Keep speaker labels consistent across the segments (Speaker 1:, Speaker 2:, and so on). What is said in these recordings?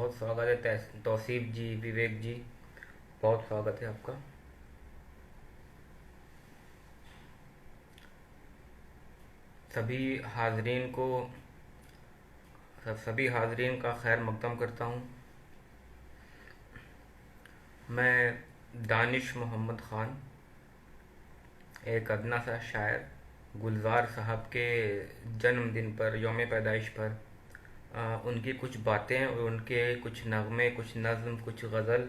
Speaker 1: बहुत स्वागत है तौसीफ जी, विवेक जी, बहुत स्वागत है आपका। सभी हाजरीन को सभी हाजरीन का खैर मकदम करता हूँ। मैं दानिश मोहम्मद ख़ान, एक अदना सा शायर, गुलजार साहब के जन्मदिन पर, यौम पैदाइश पर उनकी कुछ बातें और उनके कुछ नगमे, कुछ नज़्म, कुछ गज़ल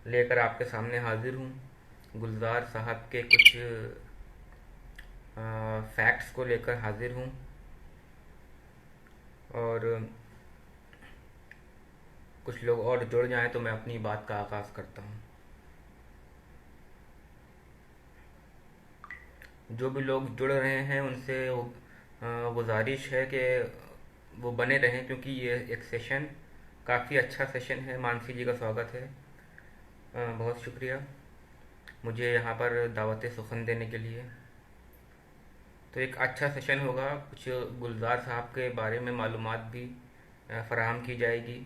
Speaker 1: लेकर आपके सामने हाजिर हूँ। गुलजार साहब के कुछ फैक्ट्स को लेकर हाजिर हूँ और कुछ लोग और जुड़ जाएं तो मैं अपनी बात का आगाज़ करता हूँ। जो भी लोग जुड़ रहे हैं उनसे गुजारिश है कि वो बने रहें, क्योंकि ये एक सेशन काफ़ी अच्छा सेशन है। मानसी जी का स्वागत है, बहुत शुक्रिया मुझे यहाँ पर दावत सुखन देने के लिए। तो एक अच्छा सेशन होगा, कुछ गुलजार साहब के बारे में मालूमात भी फ़राहम की जाएगी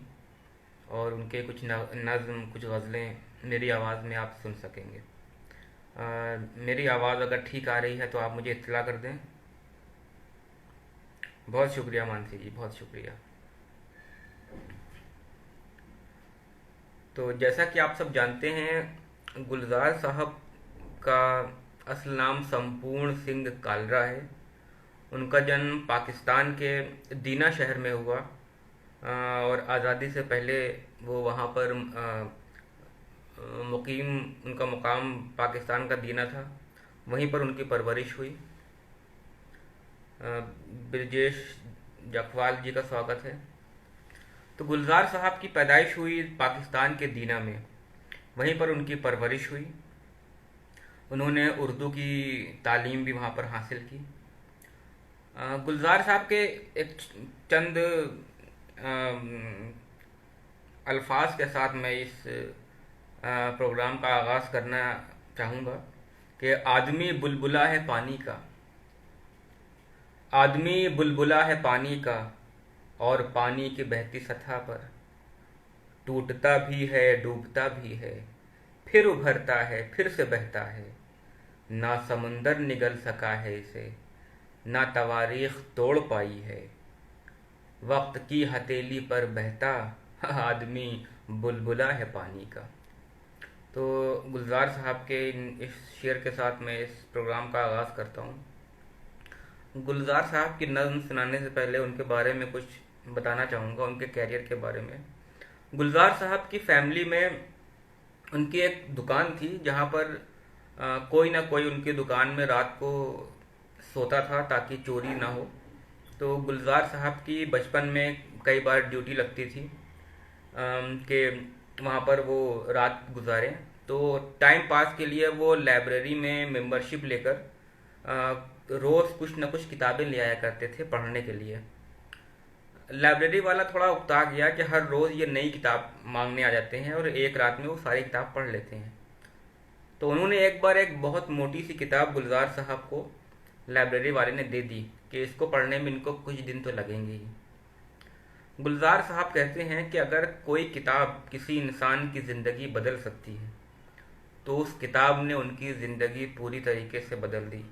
Speaker 1: और उनके कुछ नज़्म, कुछ गज़लें मेरी आवाज़ में आप सुन सकेंगे। मेरी आवाज़ अगर ठीक आ रही है तो आप मुझे इत्तला कर दें। बहुत शुक्रिया मानसी जी, बहुत शुक्रिया। तो जैसा कि आप सब जानते हैं, गुलजार साहब का असल नाम संपूर्ण सिंह कालरा है। उनका जन्म पाकिस्तान के दीना शहर में हुआ और आज़ादी से पहले वो वहाँ पर मुकीम, उनका मुकाम पाकिस्तान का दीना था, वहीं पर उनकी परवरिश हुई। ब्रजेश जखवाल जी का स्वागत है। तो गुलजार साहब की पैदाइश हुई पाकिस्तान के दीना में, वहीं पर उनकी परवरिश हुई। उन्होंने उर्दू की तालीम भी वहाँ पर हासिल की। गुलजार साहब के एक चंद अल्फाज के साथ मैं इस प्रोग्राम का आगाज़ करना चाहूँगा कि आदमी बुलबुला है पानी का, आदमी बुलबुला है पानी का, और पानी की बहती सतह पर टूटता भी है, डूबता भी है, फिर उभरता है, फिर से बहता है। ना समुंदर निगल सका है इसे, ना तवारीख तोड़ पाई है। वक्त की हथेली पर बहता आदमी बुलबुला है पानी का। तो गुलजार साहब के इस शेर के साथ मैं इस प्रोग्राम का आगाज़ करता हूँ। गुलजार साहब की नज़्म सुनाने से पहले उनके बारे में कुछ बताना चाहूँगा, उनके कैरियर के बारे में। गुलजार साहब की फैमिली में उनकी एक दुकान थी, जहाँ पर कोई ना कोई उनकी दुकान में रात को सोता था ताकि चोरी ना हो। तो गुलजार साहब की बचपन में कई बार ड्यूटी लगती थी कि वहाँ पर वो रात गुजारें। तो टाइम पास के लिए वो लाइब्रेरी में मेंबरशिप लेकर रोज़ कुछ न कुछ किताबें ले आया करते थे पढ़ने के लिए। लाइब्रेरी वाला थोड़ा उकता गया कि हर रोज़ ये नई किताब मांगने आ जाते हैं और एक रात में वो सारी किताब पढ़ लेते हैं। तो उन्होंने एक बार एक बहुत मोटी सी किताब गुलजार साहब को लाइब्रेरी वाले ने दे दी कि इसको पढ़ने में इनको कुछ दिन तो लगेंगे ही। गुलजार साहब कहते हैं कि अगर कोई किताब किसी इंसान की ज़िंदगी बदल सकती है तो उस किताब ने उनकी ज़िंदगी पूरी तरीके से बदल दी।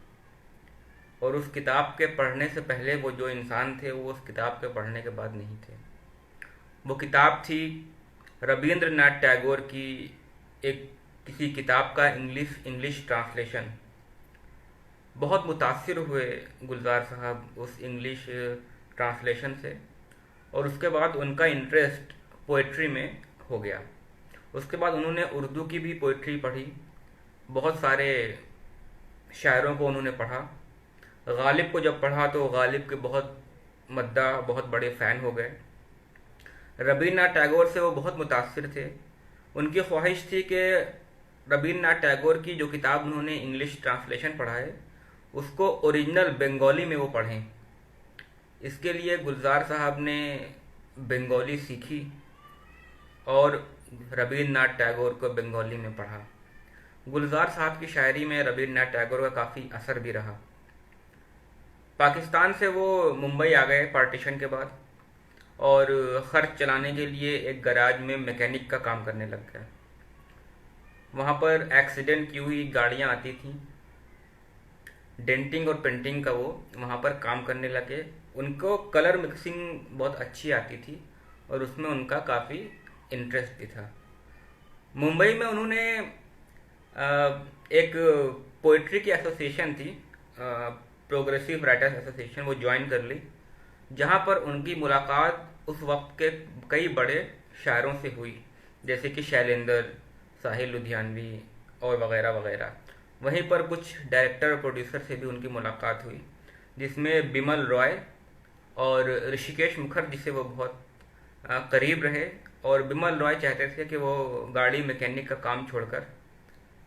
Speaker 1: और उस किताब के पढ़ने से पहले वो जो इंसान थे वो उस किताब के पढ़ने के बाद नहीं थे। वो किताब थी रवींद्रनाथ टैगोर की एक किसी किताब का इंग्लिश ट्रांसलेशन। बहुत मुतासिर हुए गुलजार साहब उस इंग्लिश ट्रांसलेशन से और उसके बाद उनका इंटरेस्ट पोइट्री में हो गया। उसके बाद उन्होंने उर्दू की भी पोइट्री पढ़ी, बहुत सारे शायरों को उन्होंने पढ़ा। गालिब को जब पढ़ा तो गालिब के बहुत मद्दा, बहुत बड़े फ़ैन हो गए। रवींद्रनाथ टैगोर से वो बहुत मुतासिर थे। उनकी ख्वाहिश थी कि रवींद्रनाथ टैगोर की जो किताब उन्होंने इंग्लिश ट्रांसलेशन पढ़ा है उसको ओरिजिनल बंगाली में वो पढ़ें। इसके लिए गुलजार साहब ने बंगाली सीखी और रवींद्रनाथ टैगोर को बंगाली में पढ़ा। गुलजार साहब की शायरी में रवींद्रनाथ टैगोर का काफ़ी असर भी रहा। पाकिस्तान से वो मुंबई आ गए पार्टीशन के बाद और खर्च चलाने के लिए एक गैराज में मैकेनिक का काम करने लग गया। वहाँ पर एक्सीडेंट की हुई गाड़ियाँ आती थीं, डेंटिंग और पेंटिंग का वो वहाँ पर काम करने लगे। उनको कलर मिक्सिंग बहुत अच्छी आती थी और उसमें उनका काफ़ी इंटरेस्ट भी था। मुंबई में उन्होंने एक पोइट्री की एसोसिएशन थी, प्रोग्रेसिव राइटर्स एसोसिएशन, वो ज्वाइन कर ली, जहाँ पर उनकी मुलाकात उस वक्त के कई बड़े शायरों से हुई, जैसे कि शैलेंद्र, साहिल लुधियानवी और वगैरह वगैरह। वहीं पर कुछ डायरेक्टर और प्रोड्यूसर से भी उनकी मुलाकात हुई, जिसमें बिमल रॉय और ऋषिकेश मुखर्जी से वो बहुत करीब रहे। और बिमल रॉय चाहते थे कि वो गाड़ी मैकेनिक का काम छोड़कर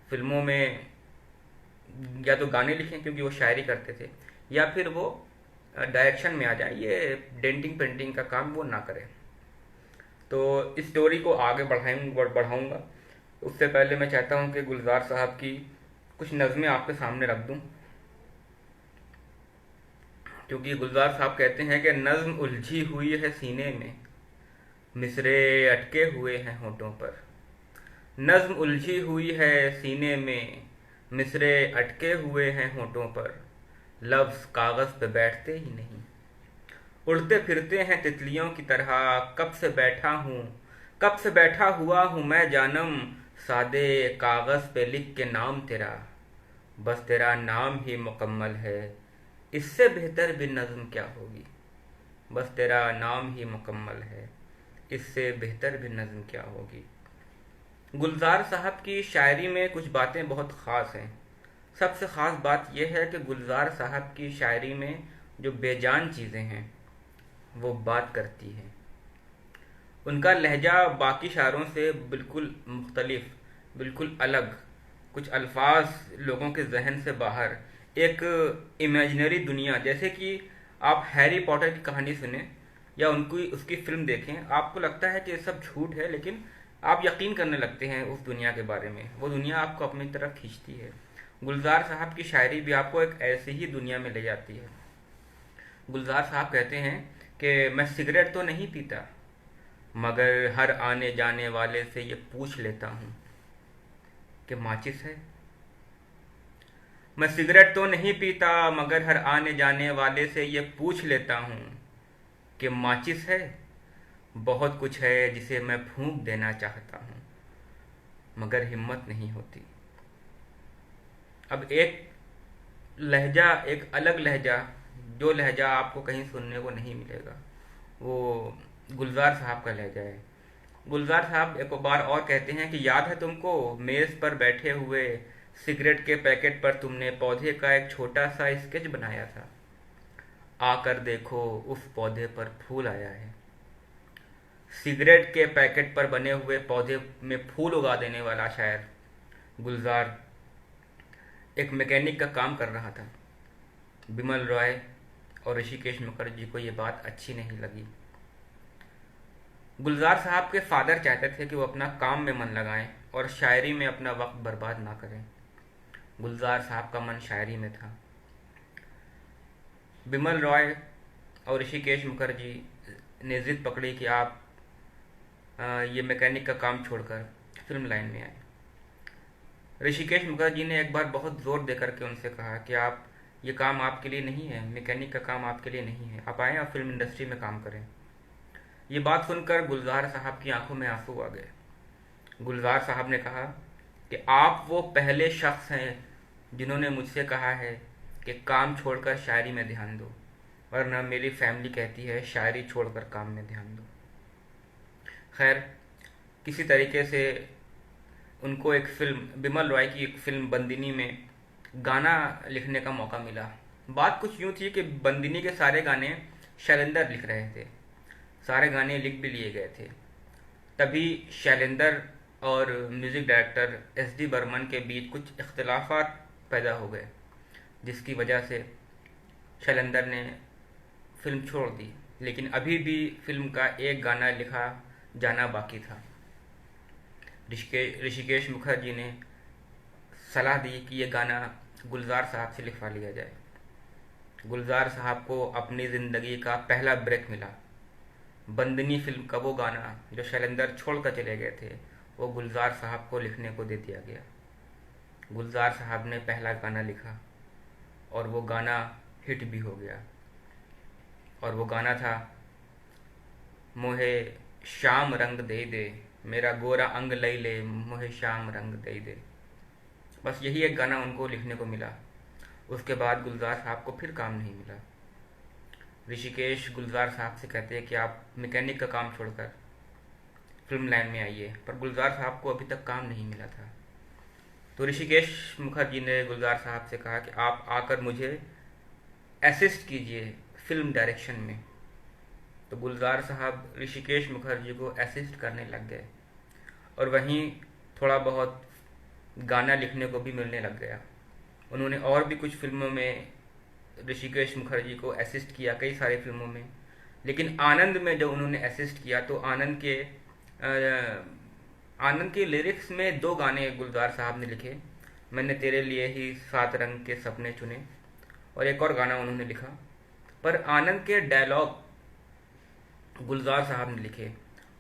Speaker 1: फिल्मों में या तो गाने लिखें, क्योंकि वो शायरी करते थे, या फिर वो डायरेक्शन में आ जाए, ये डेंटिंग पेंटिंग का काम वो ना करें। तो इस स्टोरी को आगे बढ़ाऊंगा। उससे पहले मैं चाहता हूँ कि गुलजार साहब की कुछ नज़में आपके सामने रख दूँ, क्योंकि गुलजार साहब कहते हैं कि नज़्म उलझी हुई है सीने में, मिसरे अटके हुए हैं होठों पर। नज़्म उलझी हुई है सीने में, मिसरे अटके हुए हैं होठों पर, लफ्ज़ कागज़ पे बैठते ही नहीं। उड़ते फिरते हैं तितलियों की तरह, कब से बैठा हूँ, कब से बैठा हुआ हूँ मैं जानम, सादे कागज़ पे लिख के नाम तेरा, बस तेरा नाम ही मुकम्मल है, इससे बेहतर भी नज़्म क्या होगी। बस तेरा नाम ही मुकम्मल है, इससे बेहतर भी नज़्म क्या होगी। गुलजार साहब की शायरी में कुछ बातें बहुत ख़ास हैं। सबसे ख़ास बात यह है कि गुलजार साहब की शायरी में जो बेजान चीज़ें हैं वो बात करती हैं। उनका लहजा बाकी शायरों से बिल्कुल मुख्तलिफ, बिल्कुल अलग, कुछ अल्फाज लोगों के जहन से बाहर, एक इमेजिनरी दुनिया। जैसे कि आप हैरी पॉटर की कहानी सुने या उनकी उसकी फिल्म देखें, आपको लगता है कि ये सब झूठ है, लेकिन आप यकीन करने लगते हैं उस दुनिया के बारे में। वो दुनिया आपको अपनी तरफ खींचती है। गुलजार साहब की शायरी भी आपको एक ऐसी ही दुनिया में ले जाती है। गुलजार साहब कहते हैं कि मैं सिगरेट तो नहीं पीता, मगर हर आने जाने वाले से ये पूछ लेता हूँ कि माचिस है। मैं सिगरेट तो नहीं पीता, मगर हर आने जाने वाले से ये पूछ लेता हूँ कि माचिस है। बहुत कुछ है जिसे मैं फूंक देना चाहता हूँ, मगर हिम्मत नहीं होती। अब एक लहजा, एक अलग लहजा, जो लहजा आपको कहीं सुनने को नहीं मिलेगा, वो गुलजार साहब का लहजा है। गुलजार साहब एक बार और कहते हैं कि याद है तुमको, मेज पर बैठे हुए सिगरेट के पैकेट पर तुमने पौधे का एक छोटा सा स्केच बनाया था, आकर देखो उस पौधे पर फूल आया है। सिगरेट के पैकेट पर बने हुए पौधे में फूल उगा देने वाला शायर गुलजार एक मैकेनिक का काम कर रहा था। बिमल रॉय और ऋषिकेश मुखर्जी को ये बात अच्छी नहीं लगी। गुलजार साहब के फादर चाहते थे कि वो अपना काम में मन लगाएं और शायरी में अपना वक्त बर्बाद ना करें। गुलजार साहब का मन शायरी में था। बिमल रॉय और ऋषिकेश मुखर्जी ने जिद पकड़ी कि आप ये मैकेनिक का काम छोड़कर फिल्म लाइन में आए। ऋषिकेश मुखर्जी ने एक बार बहुत ज़ोर देकर के उनसे कहा कि आप, ये काम आपके लिए नहीं है, मैकेनिक का काम आपके लिए नहीं है, आप आएँ और फिल्म इंडस्ट्री में काम करें। ये बात सुनकर गुलजार साहब की आंखों में आंसू आ गए। गुलजार साहब ने कहा कि आप वो पहले शख्स हैं जिन्होंने मुझसे कहा है कि काम छोड़कर शायरी में ध्यान दो, वरना मेरी फैमिली कहती है शायरी छोड़कर काम में ध्यान दो। खैर, किसी तरीके से उनको एक फिल्म, बिमल रॉय की एक फिल्म बंदिनी में गाना लिखने का मौका मिला। बात कुछ यूँ थी कि बंदिनी के सारे गाने शैलेंद्र लिख रहे थे, सारे गाने लिख भी लिए गए थे। तभी शैलेंद्र और music director S D Burman के बीच कुछ इख्तिलाफात पैदा हो गए, जिसकी वजह से शैलेंद्र ने फिल्म छोड़ दी। लेकिन अभी भी फिल्म का एक गाना लिखा जाना बाकी था। ऋषिकेश मुखर्जी ने सलाह दी कि ये गाना गुलजार साहब से लिखवा लिया जाए। गुलजार साहब को अपनी ज़िंदगी का पहला ब्रेक मिला। बंदनी फिल्म का वो गाना जो शैलेंद्र छोड़ कर चले गए थे, वो गुलजार साहब को लिखने को दे दिया गया। गुलजार साहब ने पहला गाना लिखा और वो गाना हिट भी हो गया। और वो गाना था, मोहे श्याम रंग दे दे, मेरा गोरा अंग लई ले, मोहे श्याम रंग दे दे। बस यही एक गाना उनको लिखने को मिला। उसके बाद गुलजार साहब को फिर काम नहीं मिला। ऋषिकेश गुलजार साहब से कहते हैं कि आप मैकेनिक का काम छोड़कर फिल्म लाइन में आइए, पर गुलजार साहब को अभी तक काम नहीं मिला था। तो ऋषिकेश मुखर्जी ने गुलजार साहब से कहा कि आप आकर मुझे असिस्ट कीजिए फिल्म डायरेक्शन में। तो गुलजार साहब ऋषिकेश मुखर्जी को असिस्ट करने लग गए और वहीं थोड़ा बहुत गाना लिखने को भी मिलने लग गया। उन्होंने और भी कुछ फिल्मों में ऋषिकेश मुखर्जी को असिस्ट किया, कई सारी फिल्मों में। लेकिन आनंद में जब उन्होंने असिस्ट किया तो आनंद के लिरिक्स में 2 गाने गुलजार साहब ने लिखे, मैंने तेरे लिए ही 7 रंग के सपने चुने, और एक और गाना उन्होंने लिखा। पर आनंद के डायलॉग गुलजार साहब ने लिखे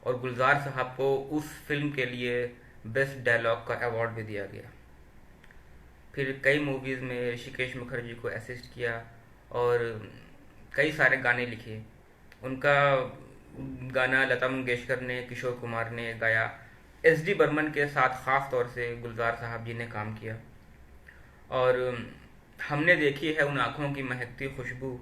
Speaker 1: और गुलजार साहब को उस फिल्म के लिए बेस्ट डायलॉग का अवार्ड भी दिया गया। फिर कई मूवीज़ में ऋषिकेश मुखर्जी को असिस्ट किया और कई सारे गाने लिखे। उनका गाना लता मंगेशकर ने, किशोर कुमार ने गाया। एस.डी. बर्मन के साथ ख़ास तौर से गुलजार साहब जी ने काम किया। और हमने देखी है उन आँखों की महकती खुशबू,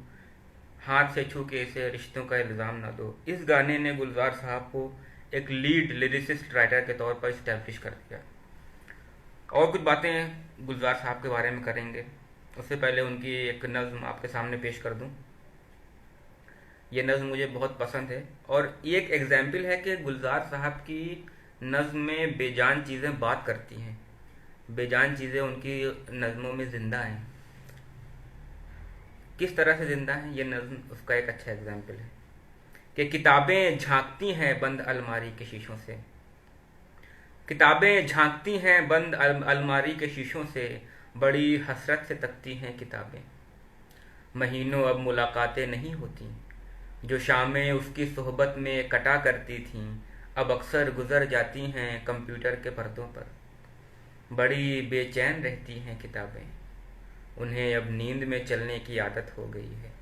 Speaker 1: हाथ से छू के इसे रिश्तों का इल्ज़ाम ना दो। इस गाने ने गुलजार साहब को एक लीड लिरिसिस्ट राइटर के तौर पर इस्टेब्लिश कर दिया। और कुछ बातें गुलजार साहब के बारे में करेंगे, उससे पहले उनकी एक नज़्म आपके सामने पेश कर दूं। ये नज़्म मुझे बहुत पसंद है और ये एक एग्जाम्पल है कि गुलजार साहब की नज़्म में बेजान चीज़ें बात करती हैं, बेजान चीज़ें उनकी नज़्मों में ज़िंदा हैं। किस तरह से ज़िंदा हैं ये नज़्म उसका एक अच्छा एग्जाम्पल है कि किताबें झांकती हैं बंद अलमारी के शीशों से, किताबें झांकती हैं बंद अलमारी के शीशों से, बड़ी हसरत से तकती हैं किताबें। महीनों अब मुलाकातें नहीं होती, जो शामें उसकी सोहबत में कटा करती थीं, अब अक्सर गुजर जाती हैं कंप्यूटर के पर्दों पर। बड़ी बेचैन रहती हैं किताबें, उन्हें अब नींद में चलने की आदत हो गई है,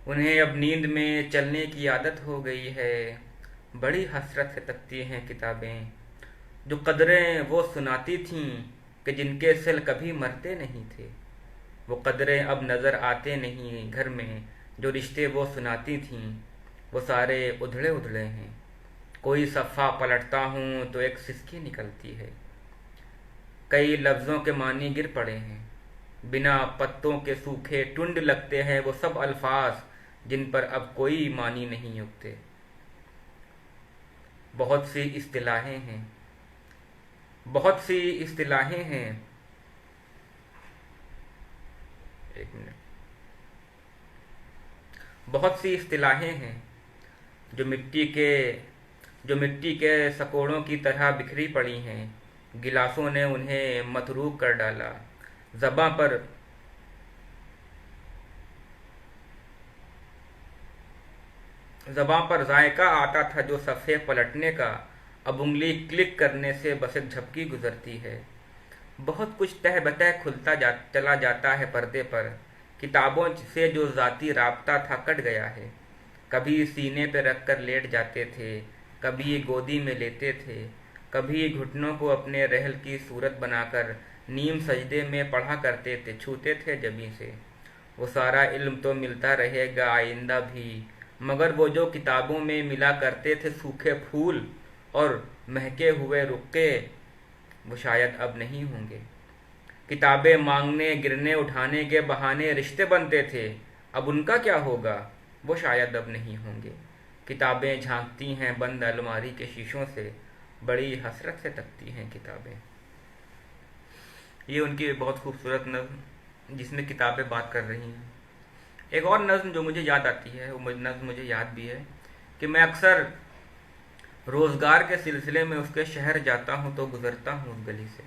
Speaker 1: उन्हें अब नींद में चलने की आदत हो गई है। बड़ी हसरत से तकती हैं किताबें, जो कदरें वो सुनाती थीं कि जिनके सिल कभी मरते नहीं थे। वो कदरें अब नज़र आते नहीं घर में, जो रिश्ते वो सुनाती थीं वो सारे उधड़े उधड़े हैं। कोई सफ़ा पलटता हूँ तो एक सिसकी निकलती है, कई लफ्ज़ों के मानी गिर पड़े हैं। बिना पत्तों के सूखे टुंड लगते हैं वो सब अल्फाज, जिन पर अब कोई मानी नहीं उगते। बहुत सी इस्तिलाहें हैं, बहुत सी इस्तिलाहें हैं। एक मिनट। बहुत सी इस्तिलाहें हैं जो मिट्टी के सकोड़ों की तरह बिखरी पड़ी हैं। गिलासों ने उन्हें मतरूक कर डाला। ज़बां पर जायका आता था जो सफ़े पलटने का, अब उंगली क्लिक करने से बस एक झपकी गुजरती है। बहुत कुछ तह बतह चला जाता है पर्दे पर, किताबों से जो ज़ाती राब्ता था कट गया है। कभी सीने पे रख कर लेट जाते थे, कभी गोदी में लेते थे, कभी घुटनों को अपने रहल की सूरत बनाकर नीम सजदे में पढ़ा करते थे, छूते थे जबी से। वो सारा इल्म तो मिलता रहेगा आइंदा भी, मगर वो जो किताबों में मिला करते थे सूखे फूल और महके हुए रुक्के, वो शायद अब नहीं होंगे। किताबें मांगने गिरने उठाने के बहाने रिश्ते बनते थे, अब उनका क्या होगा, वो शायद अब नहीं होंगे। किताबें झांकती हैं बंद अलमारी के शीशों से, बड़ी हसरत से तकती हैं किताबें। ये उनकी बहुत खूबसूरत नज़्म जिसमें किताबें बात कर रही हैं। एक और नज़्म जो मुझे याद आती है, वो नज़्म मुझे याद भी है कि मैं अक्सर रोज़गार के सिलसिले में उसके शहर जाता हूँ तो गुज़रता हूँ उस गली से।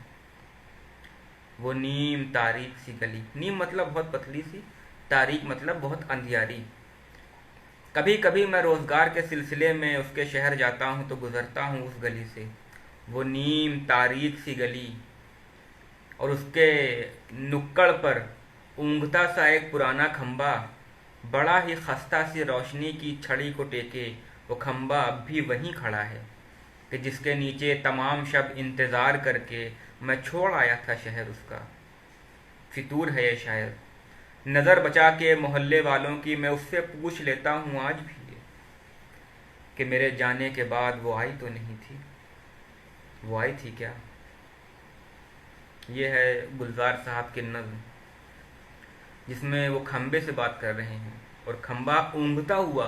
Speaker 1: वो नीम तारीक सी गली, नीम मतलब बहुत पतली सी, तारीक मतलब बहुत अंधियारी। कभी कभी मैं रोज़गार के सिलसिले में उसके शहर जाता हूँ तो गुज़रता हूँ उस गली से, वो नीम तारीक सी गली, और उसके नुक्कड़ पर ऊँघता सा एक पुराना खंबा, बड़ा ही खस्ता सी रोशनी की छड़ी को टेके वो खंबा अब भी वहीं खड़ा है कि जिसके नीचे तमाम शब इंतज़ार करके मैं छोड़ आया था शहर उसका। फितूर है ये शायर, नज़र बचा के मोहल्ले वालों की मैं उससे पूछ लेता हूँ आज भी ये, कि मेरे जाने के बाद वो आई तो नहीं थी, वो आई थी क्या। ये है गुलजार साहब की नज़्म, जिसमें वो खंबे से बात कर रहे हैं और खंबा ऊँघता हुआ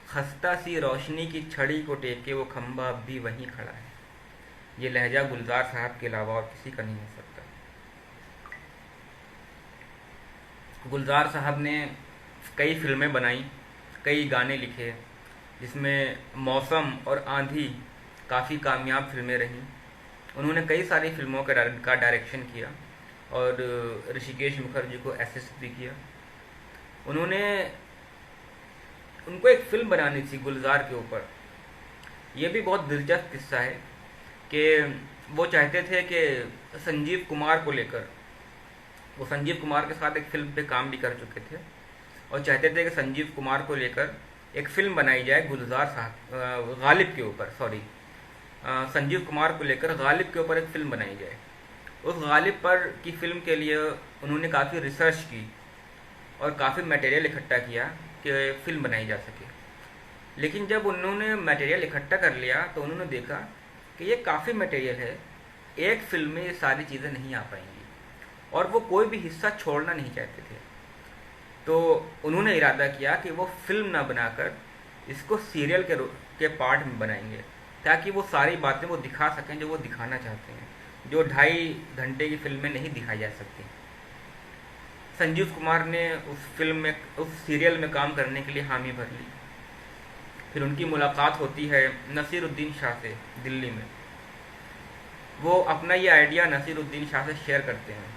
Speaker 1: खस्ता सी रोशनी की छड़ी को टेके वो खंबा अब भी वहीं खड़ा है। ये लहजा गुलजार साहब के अलावा और किसी का नहीं हो सकता। गुलजार साहब ने कई फिल्में बनाई, कई गाने लिखे, जिसमें मौसम और आंधी काफ़ी कामयाब फिल्में रहीं। उन्होंने कई सारी फिल्मों का डायरेक्शन किया और ऋषिकेश मुखर्जी को असिस्ट भी किया। उनको एक फ़िल्म बनानी थी गुलजार के ऊपर। ये भी बहुत दिलचस्प किस्सा है कि वो चाहते थे कि संजीव कुमार को लेकर, वो संजीव कुमार के साथ एक फ़िल्म पे काम भी कर चुके थे और चाहते थे कि संजीव कुमार को लेकर एक फ़िल्म बनाई जाए गुलजार साहब, गालिब के ऊपर, सॉरी, संजीव कुमार को लेकर गालिब के ऊपर एक फ़िल्म बनाई जाए। उस गालिब पर की फ़िल्म के लिए उन्होंने काफ़ी रिसर्च की और काफ़ी मटेरियल इकट्ठा किया कि फ़िल्म बनाई जा सके। लेकिन जब उन्होंने मटेरियल इकट्ठा कर लिया तो उन्होंने देखा कि ये काफ़ी मटेरियल है, एक फ़िल्म में ये सारी चीज़ें नहीं आ पाएंगी, और वो कोई भी हिस्सा छोड़ना नहीं चाहते थे। तो उन्होंने इरादा किया कि वो फ़िल्म ना बनाकर इसको सीरियल के पार्ट में बनाएंगे, ताकि वो सारी बातें वो दिखा सकें जो वो दिखाना चाहते हैं, जो 2.5 घंटे की फिल्म में नहीं दिखाई जा सकती। संजीव कुमार ने उस सीरियल में काम करने के लिए हामी भर ली। फिर उनकी मुलाकात होती है नसीरुद्दीन शाह से दिल्ली में। वो अपना ये आइडिया नसीरुद्दीन शाह से शेयर करते हैं।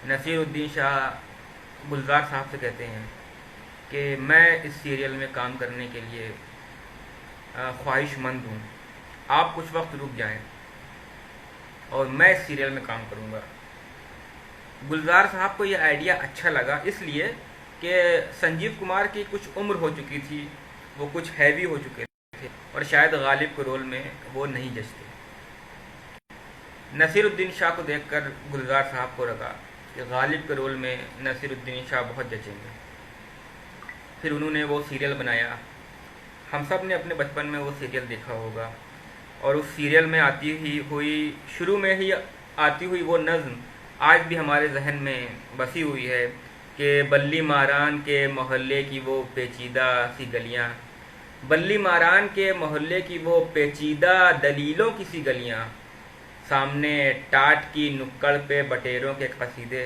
Speaker 1: नसीरुद्दीन शाह गुलजार साहब से कहते हैं कि मैं इस सीरियल में काम करने के लिए ख्वाहिशमंद हूँ, आप कुछ वक्त रुक जाएं और मैं इस सीरियल में काम करूँगा। गुलजार साहब को ये आइडिया अच्छा लगा, इसलिए कि संजीव कुमार की कुछ उम्र हो चुकी थी, वो कुछ हैवी हो चुके थे और शायद गालिब के रोल में वो नहीं जचते। नसीरुद्दीन शाह को देखकर गुलजार साहब को लगा कि गालिब के रोल में नसीरुद्दीन शाह बहुत जचेंगे। फिर उन्होंने वो सीरियल बनाया। हम सब ने अपने बचपन में वो सीरियल देखा होगा, और उस सीरियल में शुरू में ही आती हुई वो नज़्म आज भी हमारे जहन में बसी हुई है कि बल्ली मारान के मोहल्ले की वो पेचीदा सी गलियाँ, बल्ली मारान के मोहल्ले की वो पेचीदा दलीलों की सी गलियाँ, सामने टाट की नुक्कड़ पे बटेरों के कसीदे,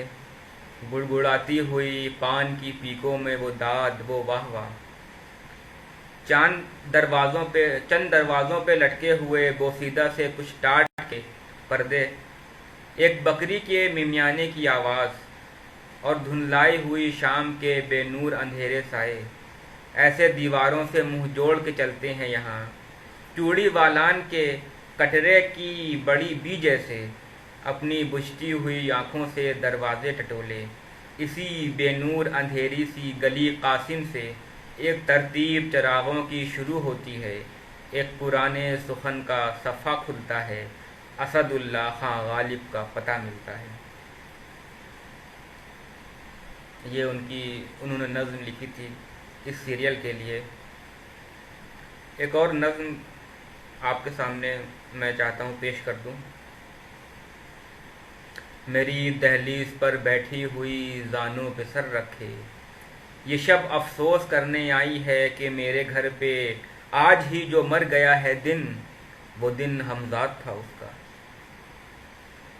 Speaker 1: गुड़गुड़ाती हुई पान की पीकों में वो दाद वो वाह वाह, चंद दरवाज़ों पे लटके हुए बोसीदा से कुछ टाट के पर्दे, एक बकरी के मिमियाने की आवाज़ और धुंधलाई हुई शाम के बेनूर अंधेरे साए, ऐसे दीवारों से मुंह जोड़ के चलते हैं यहाँ, चूड़ी वालान के कटरे की बड़ी बी जैसे, अपनी बुझती हुई आँखों से दरवाजे टटोले, इसी बेनूर अंधेरी सी गली कासिम से एक तरतीब चरागों की शुरू होती है, एक पुराने सुखन का सफ़ा खुलता है, असदुल्ला खां गालिब का पता मिलता है। ये उन्होंने नज़्म लिखी थी इस सीरियल के लिए। एक और नज़्म आपके सामने मैं चाहता हूँ पेश कर दूँ। मेरी दहलीज पर बैठी हुई जानों पे सर रखे, ये शब अफसोस करने आई है कि मेरे घर पे आज ही जो मर गया है दिन, वो दिन हमजाद था उसका।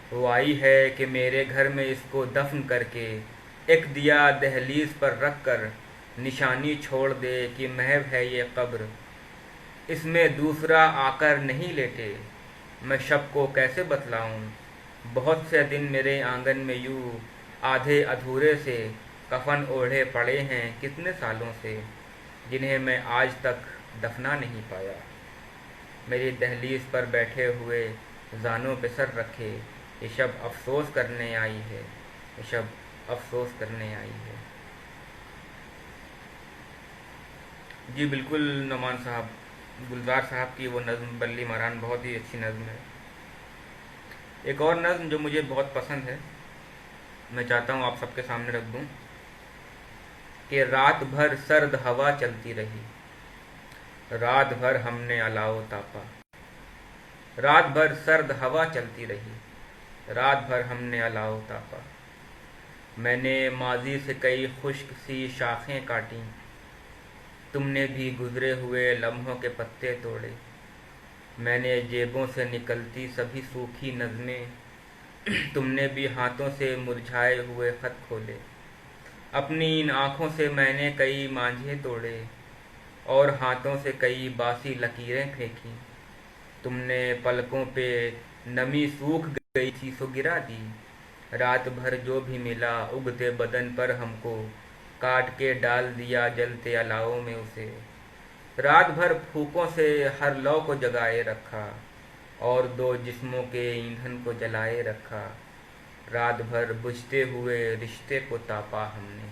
Speaker 1: वो आई है कि मेरे घर में इसको दफन करके एक दिया दहलीज पर रख कर निशानी छोड़ दे कि महव है ये कब्र, इसमें दूसरा आकर नहीं लेटे, मैं शब को कैसे बतलाऊं, बहुत से दिन मेरे आंगन में यूं आधे अधूरे से कफन ओढ़े पड़े हैं कितने सालों से, जिन्हें मैं आज तक दफना नहीं पाया। मेरी दहलीज पर बैठे हुए जानों पे सर रखे, ये शब अफसोस करने आई है, ये शब अफसोस करने आई है। जी बिल्कुल नुमान साहब, गुलजार साहब की वो नज़्म बल्ली मारान बहुत ही अच्छी नज़्म है। एक और नज़्म जो मुझे बहुत पसंद है, मैं चाहता हूँ आप सबके सामने रख दूँ कि रात भर सर्द हवा चलती रही, रात भर हमने अलाव तापा। रात भर सर्द हवा चलती रही, रात भर हमने अलाव तापा। मैंने माजी से कई खुश्क सी शाखें काटी, तुमने भी गुजरे हुए लम्हों के पत्ते तोड़े। मैंने जेबों से निकलती सभी सूखी नज़में, तुमने भी हाथों से मुरझाए हुए खत खोले। अपनी इन आँखों से मैंने कई मांझे तोड़े और हाथों से कई बासी लकीरें फेंकी। तुमने पलकों पे नमी सूख गई थी सो गिरा दी। रात भर जो भी मिला उगते बदन पर हमको, काट के डाल दिया जलते अलावों में उसे। रात भर फूकों से हर लौ को जगाए रखा और दो जिस्मों के ईंधन को जलाए रखा। रात भर बुझते हुए रिश्ते को तापा हमने,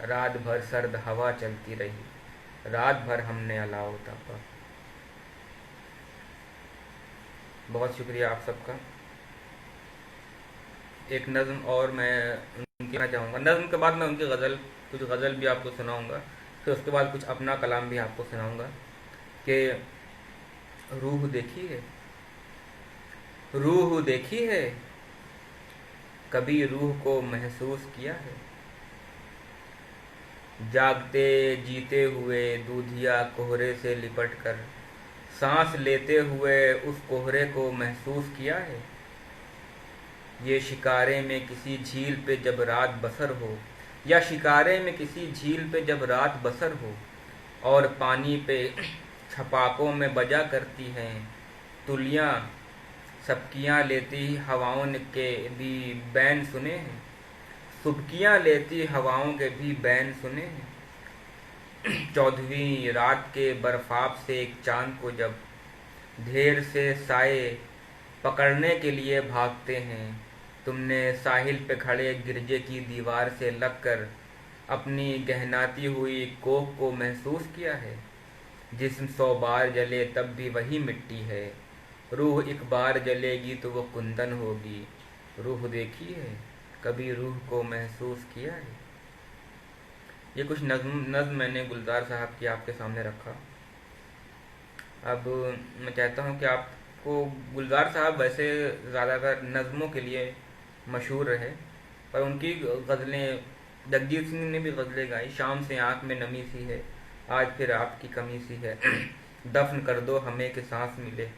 Speaker 1: रात भर सर्द हवा चलती रही, रात भर हमने अलाव तापा। बहुत शुक्रिया आप सबका। एक नज़्म और मैं उनकी कहना चाहूँगा। नज़्म के बाद मैं उनकी कुछ गज़ल भी आपको सुनाऊँगा, फिर उसके बाद कुछ अपना कलाम भी आपको सुनाऊँगा। कि रूह देखी है, रूह देखी है, कभी रूह को महसूस किया है। जागते जीते हुए दूधिया कोहरे से लिपट कर सांस लेते हुए उस कोहरे को महसूस किया है। ये शिकारे में किसी झील पे जब रात बसर हो, या शिकारे में किसी झील पे जब रात बसर हो और पानी पे छपाकों में बजा करती हैं तुलियाँ, सबकियाँ लेती हवाओं के भी बैन सुने हैं, सुबकियाँ लेती हवाओं के भी बैन सुने हैं। 14वीं रात के बर्फाब से एक चांद को जब ढेर से साए पकड़ने के लिए भागते हैं, तुमने साहिल पे खड़े गिरजे की दीवार से लगकर अपनी गहनाती हुई कोख को महसूस किया है। जिस्म 100 बार जले तब भी वही मिट्टी है, रूह एक बार जलेगी तो वो कुंदन होगी। रूह देखी है, कभी रूह को महसूस किया है। ये कुछ नज़्म मैंने गुलजार साहब की आपके सामने रखा। अब मैं चाहता हूँ कि आपको, गुलजार साहब वैसे ज़्यादातर नज़्मों के लिए मशहूर रहे, पर उनकी गज़लें, जगजीत सिंह ने भी गज़लें गाई। शाम से आँख में नमी सी है, आज फिर आपकी कमी सी है, दफन कर दो हमें के सांस मिले,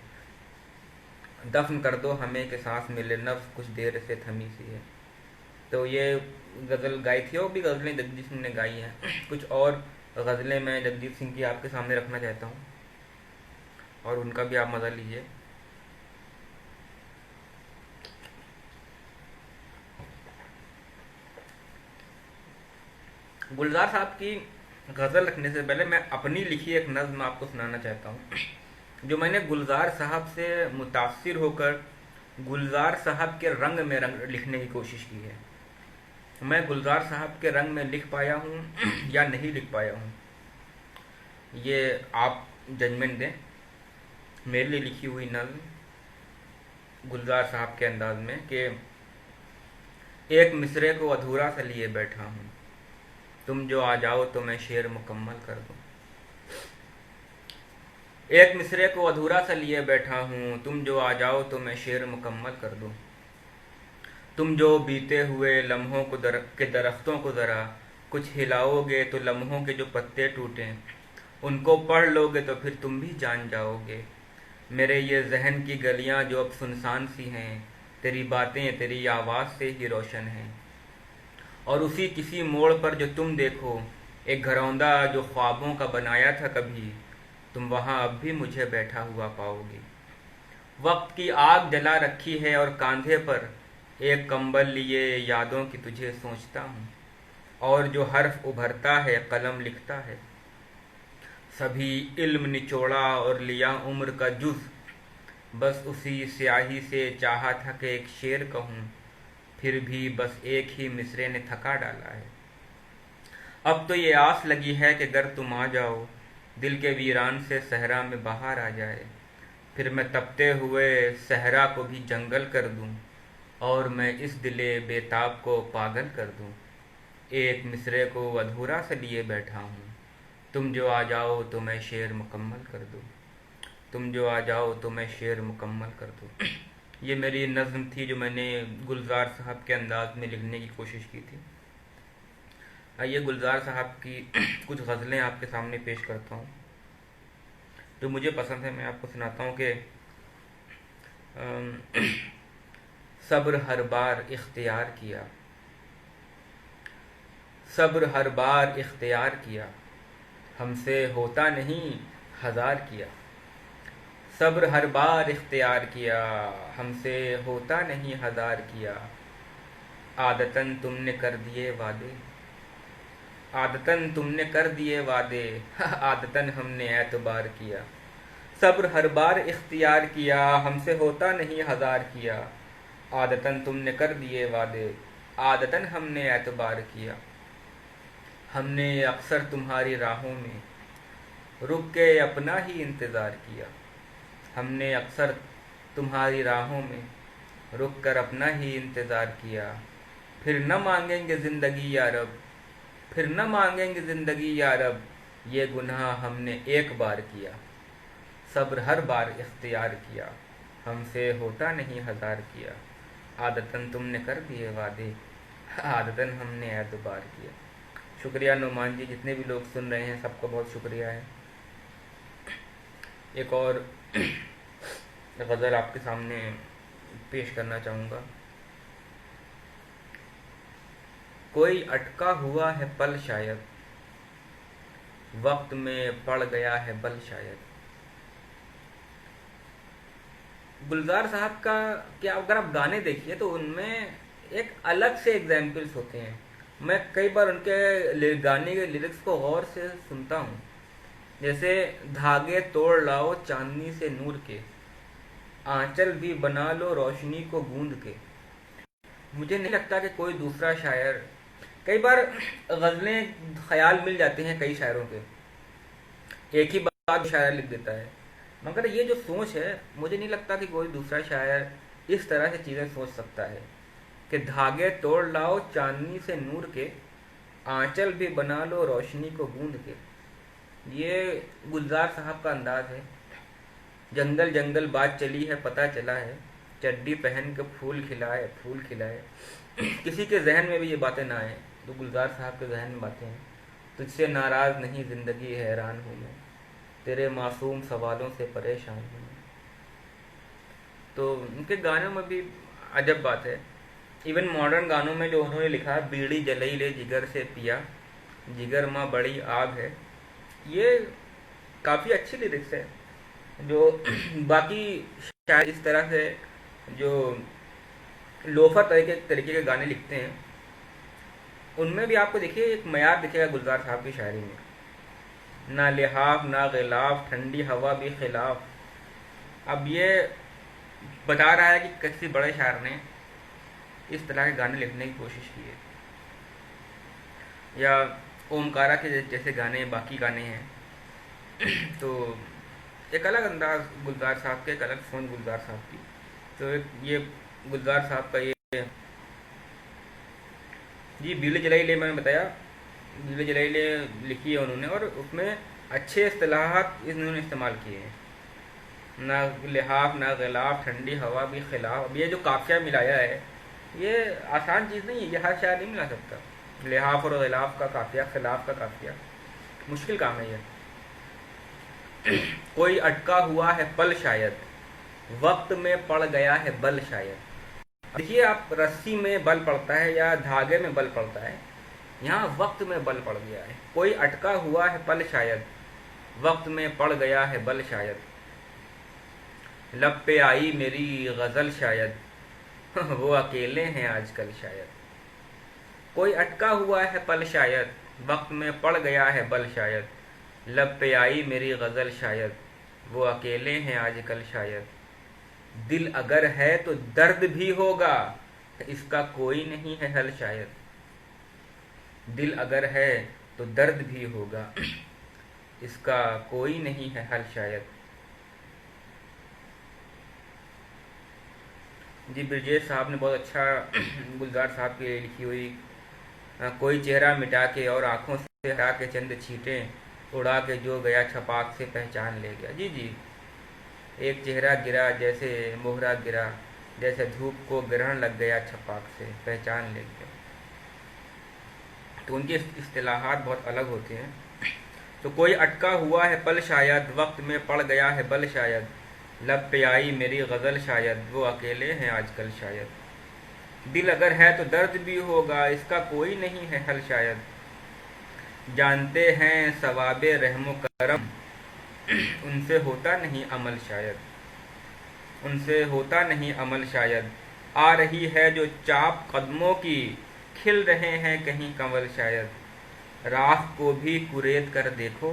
Speaker 1: दफन कर दो हमें के सांस मिले, नफ्स कुछ देर से थमी सी है। तो ये गज़ल गाई थी, और भी गज़लें जगजीत सिंह ने गाई हैं। कुछ और गज़लें मैं जगजीत सिंह की आपके सामने रखना चाहता हूँ और उनका भी आप मज़ा लीजिए। गुलजार साहब की गज़ल रखने से पहले मैं अपनी लिखी एक नज़्म आपको सुनाना चाहता हूँ, जो मैंने गुलजार साहब से मुतासिर होकर गुलजार साहब के रंग में लिखने की कोशिश की है। मैं गुलजार साहब के रंग में लिख पाया हूँ या नहीं लिख पाया हूँ, ये आप जजमेंट दें। मेरे लिए लिखी हुई नज़्म गुलजार साहब के अंदाज में कि एक मिसरे को अधूरा सा लिए बैठा हूँ, तुम जो आ जाओ तो मैं शेर मुकम्मल कर दूँ। एक मिसरे को अधूरा सा लिए बैठा हूँ, तुम जो आ जाओ तो मैं शेर मुकम्मल कर दूँ। तुम जो बीते हुए लम्हों को के दरख्तों को ज़रा कुछ हिलाओगे तो लम्हों के जो पत्ते टूटें उनको पढ़ लोगे तो फिर तुम भी जान जाओगे। मेरे ये जहन की गलियाँ जो अब सुनसान सी हैं, तेरी बातें तेरी आवाज़ से ही रोशन हैं। और उसी किसी मोड़ पर जो तुम देखो एक घरौंदा जो ख्वाबों का बनाया था कभी, तुम वहाँ अब भी मुझे बैठा हुआ पाओगे। वक्त की आग जला रखी है और कांधे पर एक कंबल लिए यादों की तुझे सोचता हूँ, और जो हर्फ उभरता है कलम लिखता है। सभी इल्म निचोड़ा और लिया उम्र का जुज, बस उसी स्याही से चाहा था कि एक शेर कहूँ, फिर भी बस एक ही मिसरे ने थका डाला है। अब तो ये आस लगी है कि अगर तुम आ जाओ, दिल के वीरान से सहरा में बाहर आ जाए, फिर मैं तपते हुए सहरा को भी जंगल कर दूं, और मैं इस दिले बेताब को पागल कर दूं। एक मिसरे को अधूरा से लिए बैठा हूँ, तुम जो आ जाओ तो मैं शेर मुकम्मल कर दूं, तुम जो आ जाओ तो मैं शेर मुकम्मल कर दूं। ये मेरी नज़्म थी जो मैंने गुलजार साहब के अंदाज में लिखने की कोशिश की थी। आइए गुलजार साहब की कुछ गज़लें आपके सामने पेश करता हूँ जो मुझे पसंद है। मैं आपको सुनाता हूँ कि सब्र हर बार इख्तियार किया, सब्र हर बार इख्तियार किया, हमसे होता नहीं हज़ार किया। सब्र हर बार इख्तियार किया, हमसे होता नहीं हज़ार किया। आदतन तुमने कर दिए वादे, आदतन तुमने कर दिए वादे, आदतन हमने एतबार किया। सब्र हर बार इख्तियार किया, हमसे होता नहीं हज़ार किया। आदतन तुमने कर दिए वादे, आदतन हमने एतबार किया। हमने अक्सर तुम्हारी राहों में रुक के अपना ही इंतज़ार किया। हमने अक्सर तुम्हारी राहों में रुक कर अपना ही इंतज़ार किया। फिर न मांगेंगे ज़िंदगी या रब, फिर न मांगेंगे ज़िंदगी या रब, ये गुनाह हमने एक बार किया। सब्र हर बार इख्तियार किया, हमसे होता नहीं हज़ार किया। आदतन तुमने कर दिए वादे, आदतन हमने एतबार किया। शुक्रिया नुमान जी, जितने भी लोग सुन रहे हैं सबको बहुत शुक्रिया है। एक और गज़ल आपके सामने पेश करना चाहूँगा। कोई अटका हुआ है पल शायद, वक्त में पड़ गया है बल शायद। गुलजार साहब का क्या, अगर आप गाने देखिए तो उनमें एक अलग से एग्जाम्पल्स होते हैं। मैं कई बार उनके गाने के लिरिक्स को गौर से सुनता हूँ। जैसे धागे तोड़ लाओ चांदनी से नूर के, आंचल भी बना लो रोशनी को गूंद के। मुझे नहीं लगता कि कोई दूसरा शायर, कई बार गज़लें ख्याल मिल जाते हैं कई शायरों के, एक ही बात शायर लिख देता है, मगर ये जो सोच है मुझे नहीं लगता कि कोई दूसरा शायर इस तरह से चीज़ें सोच सकता है कि धागे तोड़ लाओ चांदनी से नूर के, आंचल भी बना लो रोशनी को गूंद के। ये गुलजार साहब का अंदाज है। जंगल जंगल बात चली है पता चला है, चड्डी पहन के फूल खिलाए फूल खिलाए। किसी के जहन में भी ये बातें ना आए तो गुलजार साहब के जहन में बातें हैं। तुझसे नाराज़ नहीं ज़िंदगी हैरान हूँ मैं, तेरे मासूम सवालों से परेशान हूँ मैं। तो उनके गानों में भी अजब बात है। इवन मॉडर्न गानों में जो उन्होंने लिखा, बीड़ी जलई ले जिगर से पिया, जिगर माँ बड़ी आग है, ये काफ़ी अच्छी लिरिक्स है। जो बाकी शायद इस तरह से जो लोफर तरीके के गाने लिखते हैं, उनमें भी आपको देखिए एक मयार दिखेगा गुलजार साहब की शायरी में। ना लिहाफ ना गिलाफ, ठंडी हवा भी खिलाफ। अब ये बता रहा है कि किसी बड़े शायर ने इस तरह के गाने लिखने की कोशिश की है। या ओमकारा के जैसे गाने बाकी गाने हैं तो एक अलग अंदाज गुलजार साहब के, एक अलग सोच गुलजार साहब की। तो ये गुलजार साहब का ये जी बीड़ी जलाई ले, मैंने बताया बीड़ी जलाई ले लिखी है उन्होंने, और उसमें अच्छे इस्तिलाहात इन्होंने इस्तेमाल किए हैं। ना लिहाफ ना गिलाफ, ठंडी हवा भी खिलाफ। अब ये जो काफिया मिलाया है ये आसान चीज़ नहीं है, ये हर शायर नहीं मिला सकता। लिहाफ और गिलाफ का काफिया, खिलाफ का काफिया, मुश्किल काम है ये। कोई अटका हुआ है पल शायद, वक्त में पड़ गया है बल शायद। देखिए आप, रस्सी में बल पड़ता है या धागे में बल पड़ता है, यहाँ वक्त में बल पड़ गया है। कोई अटका हुआ है पल शायद, वक्त में पड़ गया है बल शायद। लब पे आई मेरी गज़ल शायद, वो अकेले हैं आजकल शायद। कोई अटका हुआ है पल शायद, वक्त में पड़ गया है बल शायद। लब पे आई मेरी गज़ल शायद, वो अकेले हैं आजकल शायद। दिल अगर है तो दर्द भी होगा, इसका कोई नहीं है हल शायद। दिल अगर है तो दर्द भी होगा, इसका कोई नहीं है हल शायद। जी ब्रजेश साहब ने बहुत अच्छा गुलजार साहब की लिखी हुई कोई चेहरा मिटा के और आंखों से हटा के चंद छींटें उड़ा के जो गया छपाक से पहचान ले गया। जी जी, एक चेहरा गिरा जैसे मोहरा गिरा, जैसे धूप को ग्रहण लग गया छपाक से पहचान ले गया। तो उनके इस्तिलाहात बहुत अलग होते हैं। तो कोई अटका हुआ है पल शायद, वक्त में पड़ गया है बल शायद। लब पे आई मेरी गज़ल शायद, वो अकेले हैं आजकल शायद। दिल अगर है तो दर्द भी होगा, इसका कोई नहीं है हल शायद। जानते हैं सवाबे रहमो करम, उनसे होता नहीं अमल शायद। उनसे होता नहीं अमल शायद। आ रही है जो चाप कदमों की, खिल रहे हैं कहीं कंवल शायद। राख को भी कुरेद कर देखो,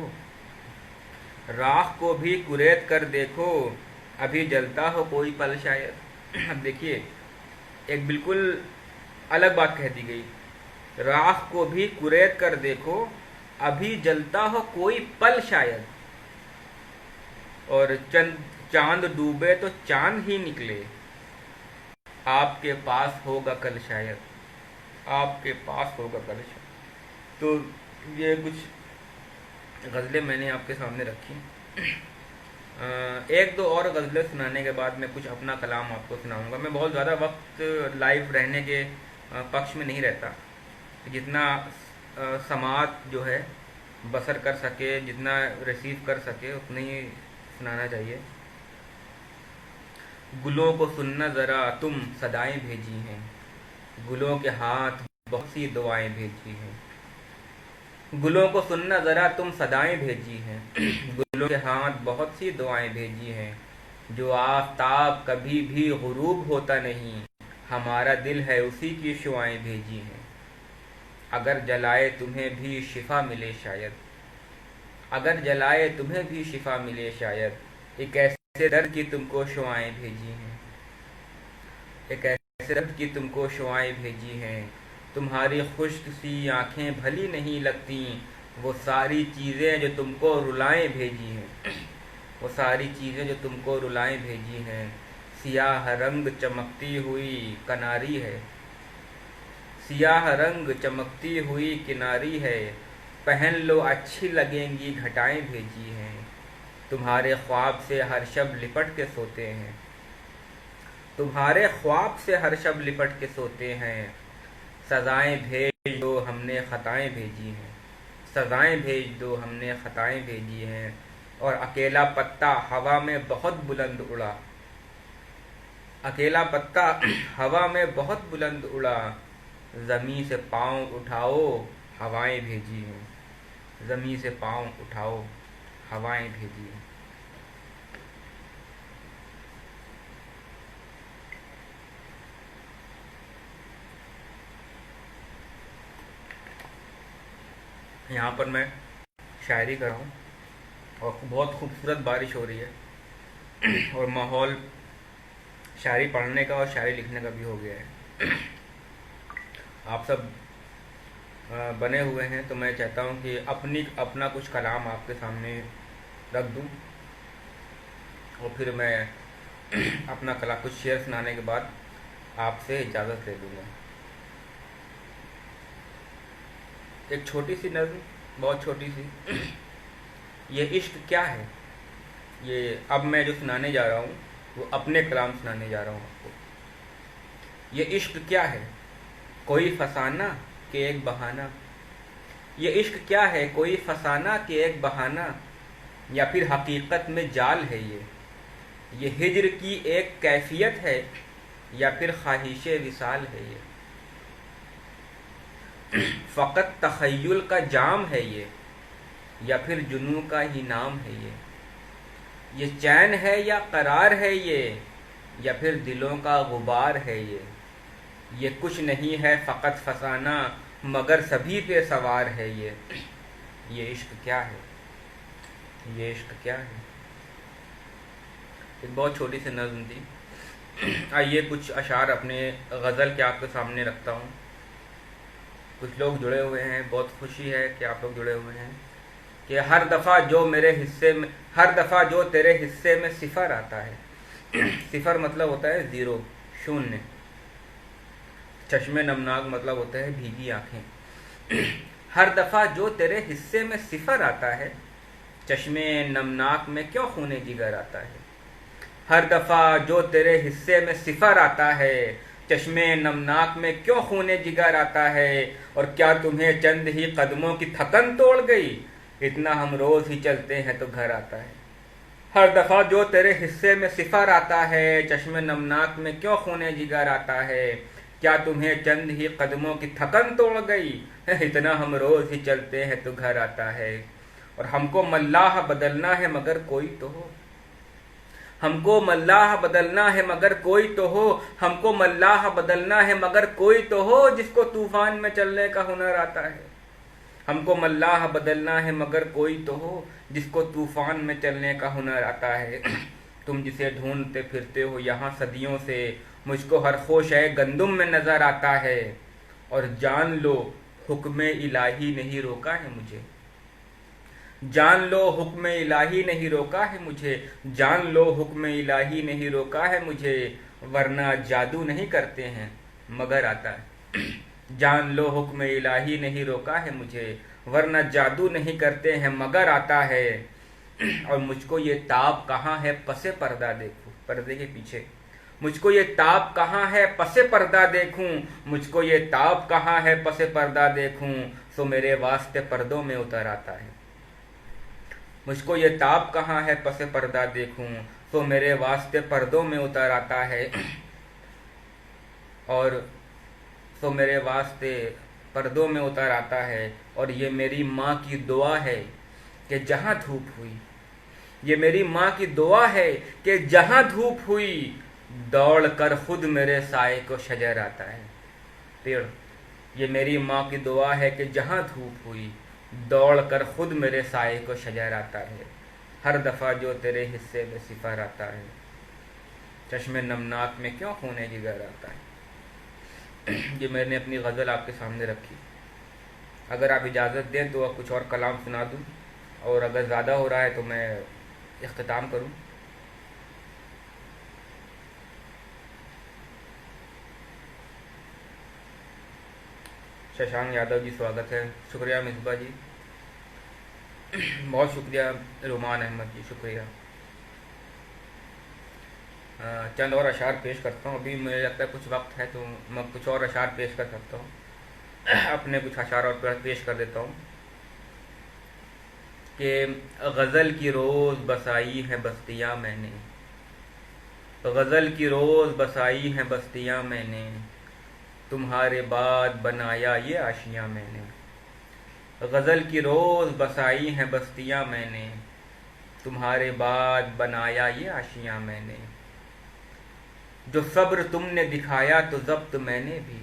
Speaker 1: राख को भी कुरेद कर देखो, अभी जलता हो कोई पल शायद। अब देखिए, एक बिल्कुल अलग बात कह दी गई। राख को भी कुरेद कर देखो, अभी जलता हो कोई पल शायद। और चांद डूबे तो चांद ही निकले, आपके पास होगा कल शायद। आपके पास होगा कल शायद। तो ये कुछ गज़लें मैंने आपके सामने रखी। एक दो और गज़लें सुनाने के बाद मैं कुछ अपना कलाम आपको सुनाऊंगा। मैं बहुत ज़्यादा वक्त लाइव रहने के पक्ष में नहीं रहता। जितना समात जो है बसर कर सके, जितना रिसीव कर सके, उतना ही सुनाना चाहिए। गुलों को सुनना ज़रा तुम सदाएं भेजी हैं, गुलों के हाथ बहुत सी दुआएं भेजी हैं। गुलों को सुनना ज़रा तुम सदाएं भेजी हैं, गुलों के हाथ बहुत सी दुआएं भेजी हैं। जो आफ़ताब कभी भी गुरूब होता नहीं, हमारा दिल है उसी की शुआएं भेजी हैं। अगर जलाए तुम्हें भी शिफा मिले शायद, अगर जलाए तुम्हें भी शिफा मिले शायद। एक ऐसे दर्द की तुमको शुआएं भेजी हैं, एक ऐसे दर्द की तुमको शुआएं भेजी हैं। तुम्हारी खुश्क सी आंखें भली नहीं लगती, वो सारी चीज़ें जो तुमको रुलाएं भेजी हैं, वो सारी चीज़ें जो तुमको रुलाएं भेजी हैं। सियाह रंग चमकती हुई किनारी है, सियाह रंग चमकती हुई किनारी है। पहन लो अच्छी लगेंगी घटाएं भेजी हैं। तुम्हारे ख्वाब से हर शब लिपट के सोते हैं, तुम्हारे ख्वाब से हर शब लिपट के सोते हैं। सज़ाएं भेज दो हमने ख़ताएं भेजी हैं, सज़ाएं भेज दो हमने ख़ताएं भेजी हैं। और अकेला पत्ता हवा में बहुत बुलंद उड़ा, अकेला पत्ता हवा में बहुत बुलंद उड़ा। ज़मीं से पाँव उठाओ हवाएं भेजी हैं, ज़मीं से पाँव उठाओ हवाएं भेजी हैं। यहाँ पर मैं शायरी कर रहा हूँ और बहुत खूबसूरत बारिश हो रही है और माहौल शायरी पढ़ने का और शायरी लिखने का भी हो गया है। आप सब बने हुए हैं तो मैं चाहता हूँ कि अपना कुछ कलाम आपके सामने रख दूँ और फिर मैं अपना कला कुछ शेर सुनाने के बाद आपसे इजाज़त ले लूँगा। एक छोटी सी नज़्म, बहुत छोटी सी। ये इश्क क्या है, ये अब मैं जो सुनाने जा रहा हूँ वो अपने कलाम सुनाने जा रहा हूँ आपको। ये इश्क क्या है, कोई फसाना कि एक बहाना। ये इश्क क्या है, कोई फसाना कि एक बहाना, या फिर हकीकत में जाल है ये हिज्र की एक कैफियत है, या फिर ख्वाहिश विसाल है ये। फ़कत तख़य्युल का जाम है ये, या फिर जुनू का ही नाम है ये चैन है या करार है ये, या फिर दिलों का गुबार है ये कुछ नहीं है फ़कत फसाना, मगर सभी पे सवार है ये इश्क क्या है। ये इश्क क्या है। एक बहुत छोटी सी नज़्म थी। आइए कुछ अशार अपने गज़ल के आपके सामने रखता हूँ। कुछ लोग जुड़े हुए हैं, बहुत खुशी है कि आप लोग जुड़े हुए हैं। कि हर दफ़ा जो मेरे हिस्से में, हर दफ़ा जो तेरे हिस्से में सिफर आता है। सिफर मतलब होता है ज़ीरो, शून्य। चश्मे नमनाक मतलब होता है भीगी आंखें। हर दफ़ा जो तेरे हिस्से में सिफर आता है, चश्मे नमनाक में क्यों खूने जिगर आता है। हर दफ़ा जो तेरे हिस्से में सिफर आता है, चश्मे नमनाक में क्यों खूने जिगर आता है। और क्या तुम्हें चंद ही कदमों की थकन तोड़ गई, इतना हम रोज़ ही चलते हैं तो घर आता है। हर दफ़ा जो तेरे हिस्से में सिफर आता है, चश्मे नमनाक में क्यों खूने जिगर आता है। क्या तुम्हें चंद ही कदमों की थकन तोड़ गई, इतना हम रोज़ ही चलते हैं तो घर आता है। और हमको मल्लाह बदलना है मगर कोई तो हो, हमको मल्लाह बदलना है मगर कोई तो हो। हमको मल्लाह बदलना है मगर कोई तो हो, जिसको तूफान में चलने का हुनर आता है। हमको मल्लाह बदलना है मगर कोई तो हो, जिसको तूफान में चलने का हुनर आता है। तुम जिसे ढूंढते फिरते हो यहाँ सदियों से, मुझको हर खोश है गंदुम में नजर आता है। और जान लो हुक्म इलाही नहीं रोका है मुझे, जान लो हुक्म इलाही नहीं रोका है मुझे, जान लो हुक्म इलाही नहीं रोका है मुझे। वरना जादू नहीं करते हैं मगर आता है। जान लो हुक्म इलाही नहीं रोका है मुझे, वरना जादू नहीं करते हैं मगर आता है। और मुझको ये ताब कहाँ है पसे पर्दा देखूं, पर्दे के पीछे। मुझको ये ताब कहाँ है पसे पर्दा देखूं, मुझको ये ताब कहाँ है पसे पर्दा देखूं। सो मेरे वास्ते पर्दों में उतर आता है। मुझको ये ताब कहाँ है पसे पर्दा देखूं, तो मेरे वास्ते पर्दों में उतर आता है। और तो मेरे वास्ते पर्दों में उतर आता है। और ये मेरी माँ की दुआ है कि जहाँ धूप हुई, ये मेरी माँ की दुआ है कि जहाँ धूप हुई, दौड़ कर खुद मेरे साए को शजर आता है। पेड़, ये मेरी माँ की दुआ है कि जहाँ धूप हुई, दौड़ कर खुद मेरे साए को शजर आता है। हर दफ़ा जो तेरे हिस्से में सिफर आता है, चश्मे नमनाक में क्यों खूने जिगर आता है। ये मैंने अपनी गज़ल आपके सामने रखी। अगर आप इजाज़त दें तो कुछ और कलाम सुना दूं, और अगर ज़्यादा हो रहा है तो मैं इख्तिताम करूं। शशांक यादव जी स्वागत है। शुक्रिया मिसबा जी, बहुत शुक्रिया। रुमान अहमद जी शुक्रिया। चंद और अशार पेश करता हूँ। अभी मुझे लगता है कुछ वक्त है तो मैं कुछ और अशार पेश कर सकता हूँ। अपने कुछ अशार और पेश कर देता हूँ कि गज़ल की रोज़ बसाई हैं बस्तियाँ मैंने, गज़ल की रोज़ बसाई हैं बस्तियाँ मैंने, तुम्हारे बाद बनाया ये आशियाँ मैंने। गज़ल की रोज़ बसाई हैं बस्तियाँ मैंने, तुम्हारे बाद बनाया ये आशियाँ मैंने। जो सब्र तुमने दिखाया तो ज़ब्त मैंने भी,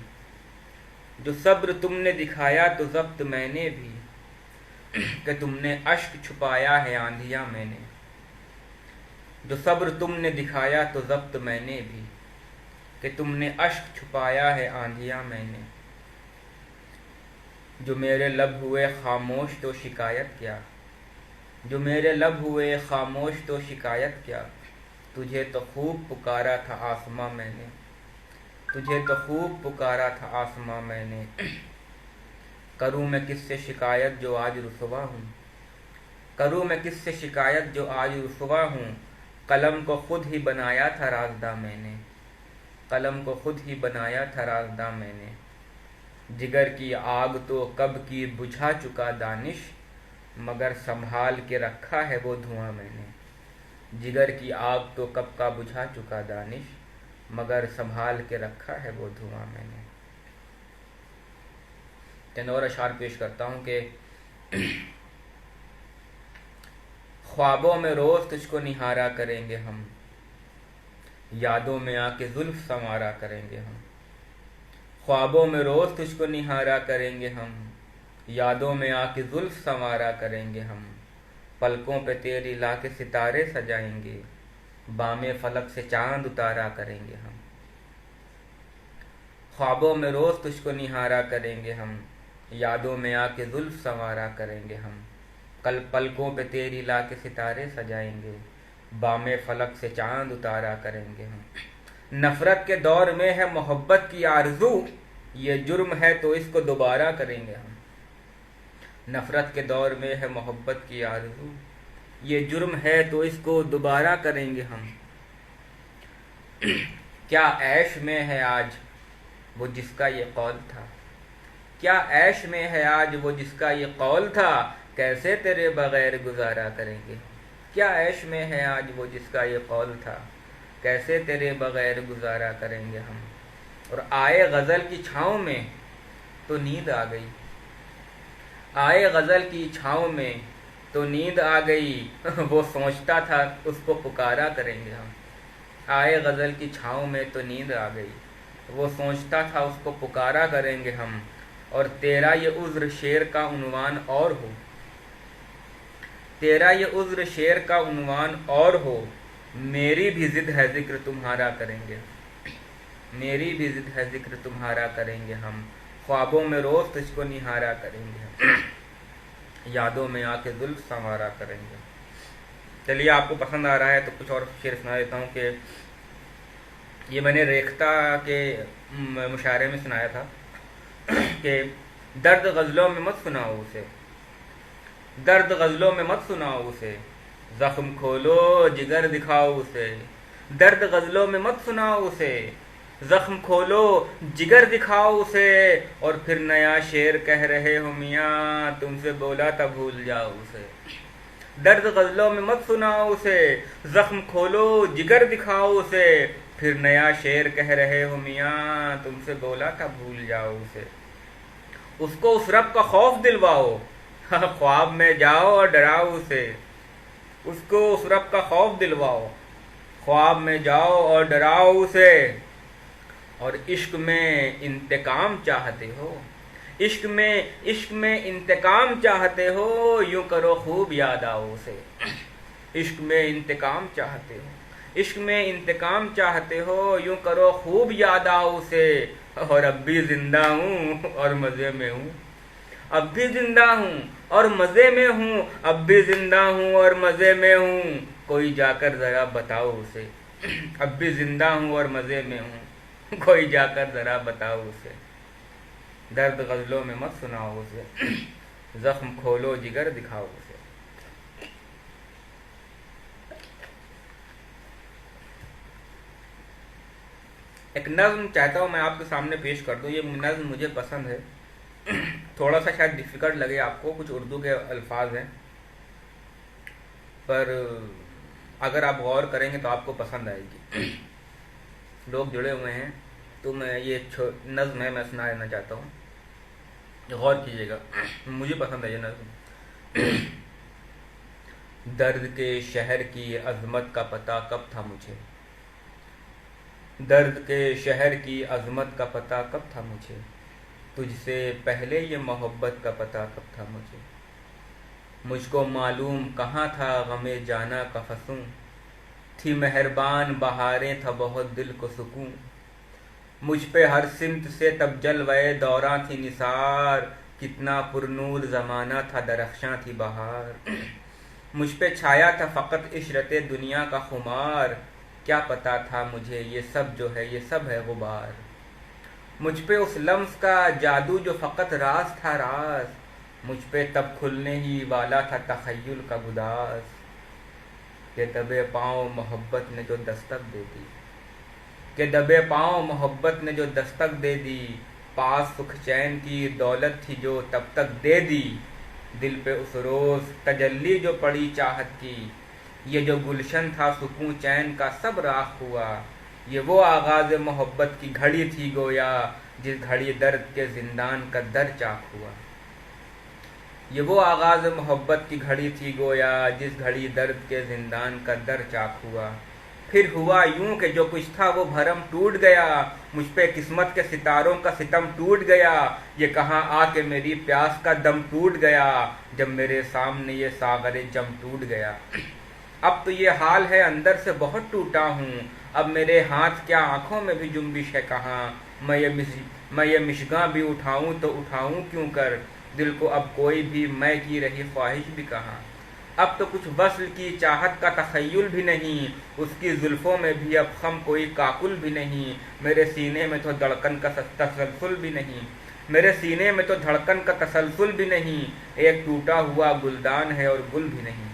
Speaker 1: जो सब्र तुमने दिखाया तो ज़ब्त मैंने भी, कि तुमने अश्क छुपाया है आंधियाँ मैंने। जो सब्र तुमने दिखाया तो ज़ब्त मैंने भी, कि तुमने अश्क छुपाया है आंधियाँ मैंने। जो मेरे लब हुए खामोश तो शिकायत क्या, जो मेरे लब हुए खामोश तो शिकायत क्या। तुझे तो खूब पुकारा था आसमां मैंने, तुझे तो खूब पुकारा था आसमां मैंने। करूँ मैं किससे शिकायत जो आज रुसवा हूँ, करूँ मैं किससे शिकायत जो आज रुसवा हूँ। कलम को खुद ही बनाया था राज़दा मैंने, कलम को खुद ही बनाया था राज़दा मैंने। जिगर की आग तो कब की बुझा चुका दानिश, मगर संभाल के रखा है वो धुआं मैंने। जिगर की आग तो कब का बुझा चुका दानिश, मगर संभाल के रखा है वो धुआं मैंने। चंद और अशार पेश करता हूँ कि ख्वाबों में रोज़ तुझको निहारा करेंगे हम, यादों में आके जुल्फ संवारा करेंगे हम। ख्वाबों में रोज़ तुझको निहारा करेंगे हम, यादों में आके जुल्फ संवारा करेंगे हम। पलकों पे तेरी लाके सितारे सजाएंगे, बामे फलक से चांद उतारा करेंगे हम। ख्वाबों में रोज तुझको निहारा करेंगे हम, यादों में आके जुल्फ संवारा करेंगे हम। कल पलकों पे तेरी लाके सितारे सजाएंगे, बामे फलक से चांद उतारा करेंगे हम। नफरत के दौर में है मोहब्बत की आरज़ू, ये जुर्म है तो इसको दोबारा करेंगे हम। नफरत के दौर में है मोहब्बत की आरज़ू, ये जुर्म है तो इसको दोबारा करेंगे हम। क्या ऐश में है आज वो जिसका ये कौल था, क्या ऐश में है आज वो जिसका ये कौल था, कैसे तेरे बगैर गुजारा करेंगे। क्या ऐश में है आज वो जिसका ये कौल था, कैसे तेरे बगैर गुजारा करेंगे हम। और आए गज़ल की छाँव में तो नींद आ गई, आए गज़ल की छाँव में तो नींद आ गई, वो सोचता था उसको पुकारा करेंगे हम। आए गज़ल की छाँव में तो नींद आ गई, वो सोचता था उसको पुकारा करेंगे हम। और तेरा ये उज़्र शेर का उन्वान और हो, तेरा ये उज़्र शेर का उन्वान और हो, मेरी भी ज़िद है ज़िक्र तुम्हारा करेंगे, मेरी भी ज़िद है ज़िक्र तुम्हारा करेंगे हम। ख्वाबों में रोज़ तुझको निहारा करेंगे हम, यादों में आके जुल्फ संवारा करेंगे। चलिए, आपको पसंद आ रहा है तो कुछ और शेर सुना देता हूँ कि ये मैंने रेख्ता के मुशायरे में सुनाया था कि दर्द गज़लों में मत सुनाओ उसे, दर्द गज़लों में मत सुनाओ उसे, ज़ख्म खोलो जिगर दिखाओ उसे। दर्द गज़लों में मत सुनाओ उसे, ज़ख्म खोलो जिगर दिखाओ उसे। और फिर नया शेर कह रहे हो मियाँ, तुमसे बोला था भूल जाओ उसे। दर्द गज़लों में मत सुनाओ उसे, ज़ख्म खोलो जिगर दिखाओ उसे। फिर नया शेर कह रहे हो मियाँ, तुमसे बोला था भूल जाओ उसे। उसको उस रब का खौफ दिलवाओ, ख्वाब में जाओ और डराओ उसे। उसको उस रब का खौफ दिलवाओ, ख्वाब में जाओ और डराओ उसे। और इश्क में इंतकाम चाहते हो, इश्क में इंतकाम चाहते हो, यूं करो खूब याद आओ उसे। इश्क में इंतकाम चाहते हो, इश्क में इंतकाम चाहते हो, यूं करो खूब याद आओ उसे। और अब भी जिंदा हूँ और मज़े में हूँ, अब भी जिंदा हूँ और मज़े में हूँ, अब भी जिंदा हूँ और मज़े में हूँ, कोई जाकर ज़रा बताओ उसे। अब भी जिंदा हूँ और मज़े में हूँ, कोई जाकर ज़रा बताओ उसे। दर्द गज़लों में मत सुनाओ उसे, ज़ख्म खोलो जिगर दिखाओ उसे। एक नज़्म चाहता हूँ मैं आपके सामने पेश कर दूँ। ये नज़्म मुझे पसंद है, थोड़ा सा शायद डिफ़िकल्ट लगे आपको, कुछ उर्दू के अल्फाज हैं, पर अगर आप गौर करेंगे तो आपको पसंद आएगी। लोग जुड़े हुए हैं तो मैं ये नज़्म है, मैं सुना देना चाहता हूँ, गौर कीजिएगा, मुझे पसंद है ये नज़्म। दर्द के शहर की अज़मत का पता कब था मुझे, दर्द के शहर की अज़मत का पता कब था मुझे, तुझसे पहले ये मोहब्बत का पता कब था मुझे। मुझको मालूम कहाँ था गमे जाना का फसूं, थी मेहरबान बहारें था बहुत दिल को सुकून। मुझ पे हर सिमत से तब जलवे दौरा थी निसार, कितना पुरनूर ज़माना था दरख्शां थी बहार। मुझ पे छाया था फ़कत इशरते दुनिया का खुमार, क्या पता था मुझे ये सब जो है ये सब है गुबार। मुझ पे उस लम्स का जादू जो फ़कत राज था राज, मुझ पे तब खुलने ही वाला था तख़य्युल का गुदास। के दबे पाँव मोहब्बत ने जो दस्तक दे दी, के दबे पाँव मोहब्बत ने जो दस्तक दे दी, पास सुख चैन की दौलत थी जो तब तक दे दी। दिल पे उस रोज़ तजल्ली जो पड़ी चाहत की, ये जो गुलशन था सुकून चैन का सब राख हुआ। ये वो आगाज़ मोहब्बत की घड़ी थी गोया, जिस घड़ी दर्द के जिंदान का दर चाक हुआ। ये वो आगाज़ मोहब्बत की घड़ी थी गोया, जिस घड़ी दर्द के जिंदान का दर चाक हुआ। फिर हुआ यूं कि जो कुछ था वो भरम टूट गया, मुझ पे किस्मत के सितारों का सितम टूट गया, ये कहाँ आके मेरी प्यास का दम टूट गया, जब मेरे सामने ये सागरे जम टूट गया। अब तो ये हाल है अंदर से बहुत टूटा हूँ, अब मेरे हाथ क्या आंखों में भी जुम्बिश है कहाँ, मैं ये मिशगां भी उठाऊं तो उठाऊं क्यों कर, दिल को अब कोई भी मैं की रही ख्वाहिश भी कहाँ। अब तो कुछ वस्ल की चाहत का तखय्युल भी नहीं, उसकी जुल्फों में भी अब खम कोई काकुल भी नहीं, मेरे सीने में तो धड़कन का तसलसल भी नहीं, मेरे सीने में तो धड़कन का तसलसल भी नहीं, एक टूटा हुआ गुलदान है और गुल भी नहीं।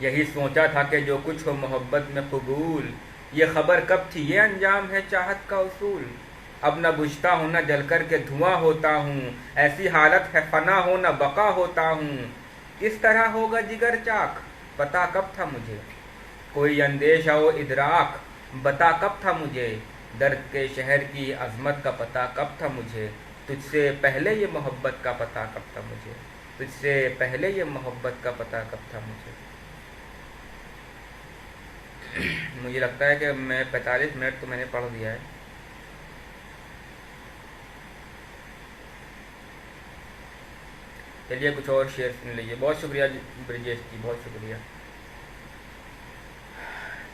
Speaker 1: यही सोचा था कि जो कुछ हो मोहब्बत में कबूल, ये खबर कब थी ये अंजाम है चाहत का उसूल। अब न बुझता हूँ न जल कर के धुआं होता हूँ, ऐसी हालत है फना हो न बका होता हूँ, इस तरह होगा जिगर चाक पता कब था मुझे, कोई अंदेशा व इदराक बता कब था मुझे, दर्द के शहर की अजमत का पता कब था मुझे, तुझसे पहले ये मोहब्बत का पता कब था मुझे, तुझसे पहले ये मोहब्बत का पता कब था मुझे। मुझे लगता है कि मैं 45 मिनट तो मैंने पढ़ दिया है। चलिए कुछ और शेयर सुन लीजिए। बहुत शुक्रिया ब्रिजेश जी, बहुत शुक्रिया।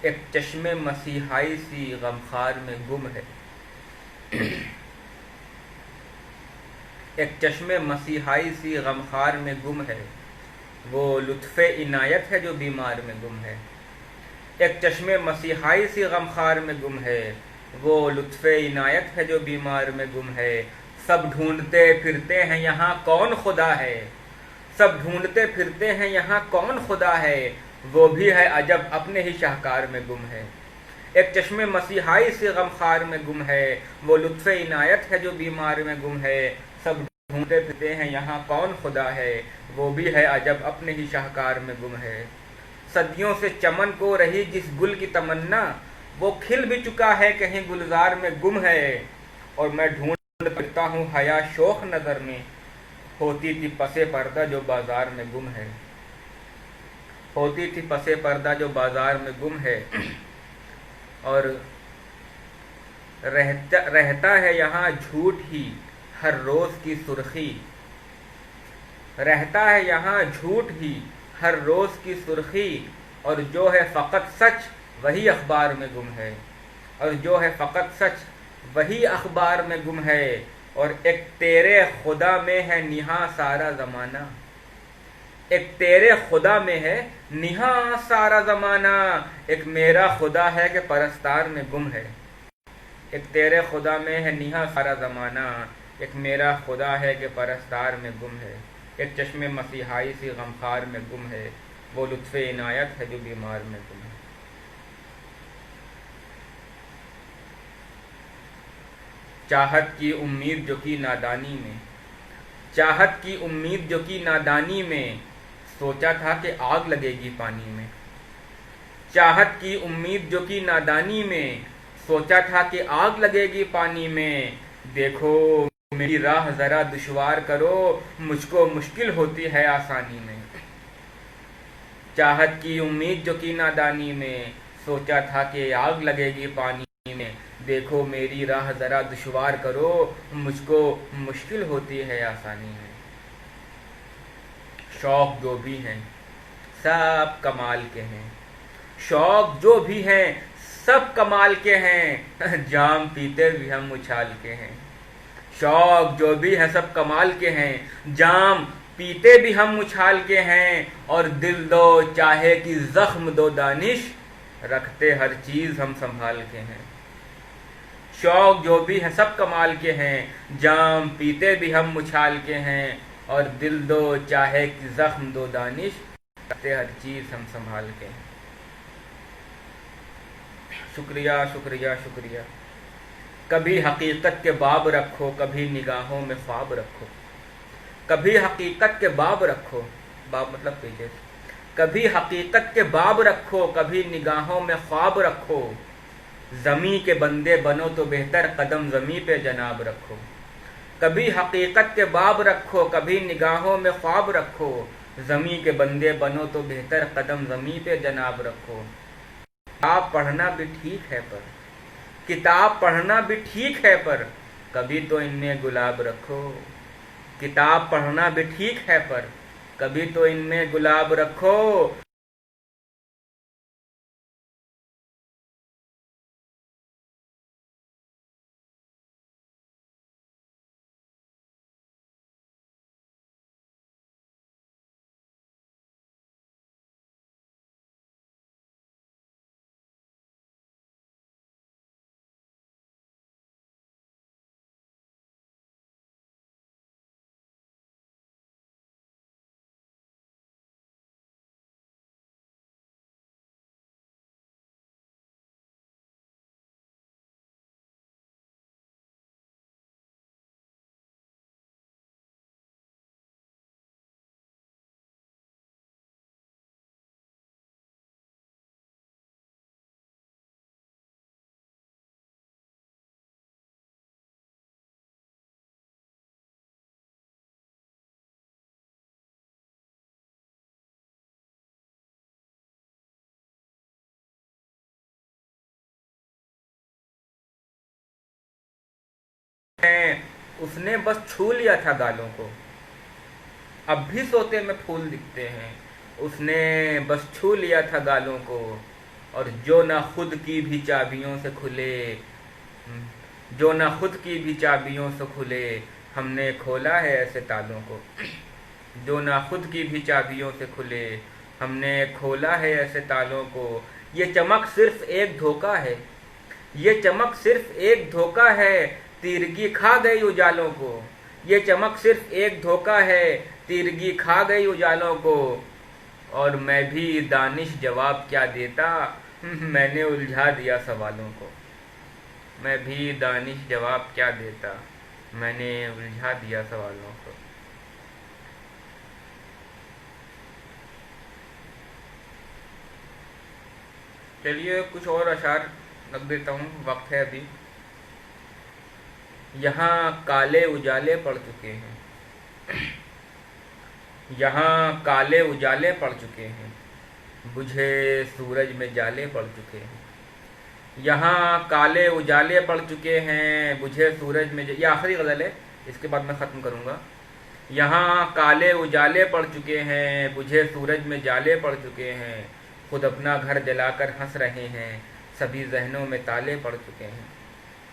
Speaker 1: एक चश्मे मसीहाई सी गमखार में गुम है, एक चश्मे मसीहाई सी गमखार में गुम है, वो लुत्फ़े इनायत है जो बीमार में गुम है। एक चश्मे मसीहाई सी गमखार में गुम है, वो लुत्फ़े इनायत है जो बीमार में गुम है। सब ढूंढते फिरते हैं यहाँ कौन खुदा है, सब ढूंढते फिरते हैं यहाँ कौन खुदा है, वो भी है अजब अपने ही शाहकार में गुम है। एक चश्मे मसीहाई से गमखार में गुम है, वो लुत्फ़े इनायत है जो बीमार में गुम है। सब ढूंढते फिरते हैं यहाँ कौन खुदा है, वो भी है अजब अपने ही शाहकार में गुम है। सदियों से चमन को रही जिस गुल की तमन्ना, वो खिल भी चुका है कहीं गुलजार में गुम है। और मैं ढूंढ फिरता हूँ हया शोख नजर में, होती थी पसे पर्दा जो बाजार में गुम है, होती थी पसे पर्दा जो बाजार में गुम है। और रहता है यहाँ झूठ ही हर रोज की सुर्खी, रहता है यहाँ झूठ ही हर रोज की सुर्खी, और जो है फ़कत सच वही अखबार में गुम है, और जो है फ़कत सच वही अखबार में गुम है। और एक तेरे खुदा में है निहा सारा ज़माना, एक तेरे खुदा में है निहा सारा ज़माना, एक मेरा खुदा है कि परस्तार में गुम है। एक तेरे खुदा में है निहा सारा ज़माना, एक मेरा खुदा है कि परस्तार में गुम है। एक चश्मे मसीहाई सी गमखार में गुम है, वो लुत्फ़े इनायत है जो बीमार में गुम है। चाहत की उम्मीद जो की नादानी में, चाहत की उम्मीद जो की नादानी में, सोचा था कि आग लगेगी पानी में। चाहत की उम्मीद जो की नादानी में, सोचा था कि आग लगेगी पानी में। देखो मेरी राह जरा दुश्वार करो, मुझको मुश्किल होती है आसानी में। चाहत की उम्मीद जो की नादानी में, सोचा था कि आग लगेगी पानी में। देखो मेरी राह जरा दुश्वार करो, मुझको मुश्किल होती है आसानी में। शौक जो भी हैं सब कमाल के हैं, शौक जो भी हैं सब कमाल के हैं, जाम पीते भी हम उछाल के हैं। शौक जो भी है सब कमाल के हैं, जाम पीते भी हम उछाल के हैं। और दिल दो चाहे कि जख्म दो दानिश, रखते हर चीज हम संभाल के हैं। शौक जो भी है सब कमाल के हैं, जाम पीते भी हम उछाल के हैं। और दिल दो चाहे कि जख्म दो दानिश, रखते हर चीज हम संभाल के हैं। शुक्रिया शुक्रिया शुक्रिया। कभी हकीकत के बाब रखो, कभी निगाहों में ख्वाब रखो। कभी हकीकत के बाब रखो, बाब मतलब पेजेस। कभी हकीकत के बाब रखो, कभी निगाहों में ख्वाब रखो। ज़मी के बंदे बनो तो बेहतर कदम ज़मी पे जनाब रखो। कभी हकीकत के बाब रखो, कभी निगाहों में ख्वाब रखो। ज़मी के बंदे बनो तो बेहतर कदम ज़मी पे जनाब रखो। आप पढ़ना भी ठीक है पर किताब पढ़ना भी ठीक है पर कभी तो इनमें गुलाब रखो। किताब पढ़ना भी ठीक है पर कभी तो इनमें गुलाब रखो। उसने बस छू लिया था गालों को, अब भी सोते में फूल दिखते हैं। उसने बस छू लिया था गालों को, और जो ना खुद की भी चाबियों से खुले, जो ना खुद की भी चाबियों से खुले, हमने खोला है ऐसे तालों को। जो ना खुद की भी चाबियों से खुले, हमने खोला है ऐसे तालों को। ये चमक सिर्फ एक धोखा है, ये चमक सिर्फ एक धोखा है, तीरगी खा गई उजालों को। ये चमक सिर्फ एक धोखा है, तीरगी खा गई उजालों को। और मैं भी दानिश जवाब क्या देता, मैंने उलझा दिया सवालों को। मैं भी दानिश जवाब क्या देता, मैंने उलझा दिया सवालों को। चलिए कुछ और अशार रख देता हूँ, वक्त है अभी। यहाँ काले उजाले पड़ चुके हैं, यहाँ काले उजाले पड़ चुके हैं, बुझे सूरज में जाले पड़ चुके हैं। यहाँ काले उजाले पड़ चुके हैं, बुझे सूरज में, ये आखिरी गज़ल है, इसके बाद मैं ख़त्म करूँगा। यहाँ काले उजाले पड़ चुके हैं, बुझे सूरज में जाले पड़ चुके हैं, खुद अपना घर जलाकर हंस रहे हैं, सभी जहनों में ताले पड़ चुके हैं।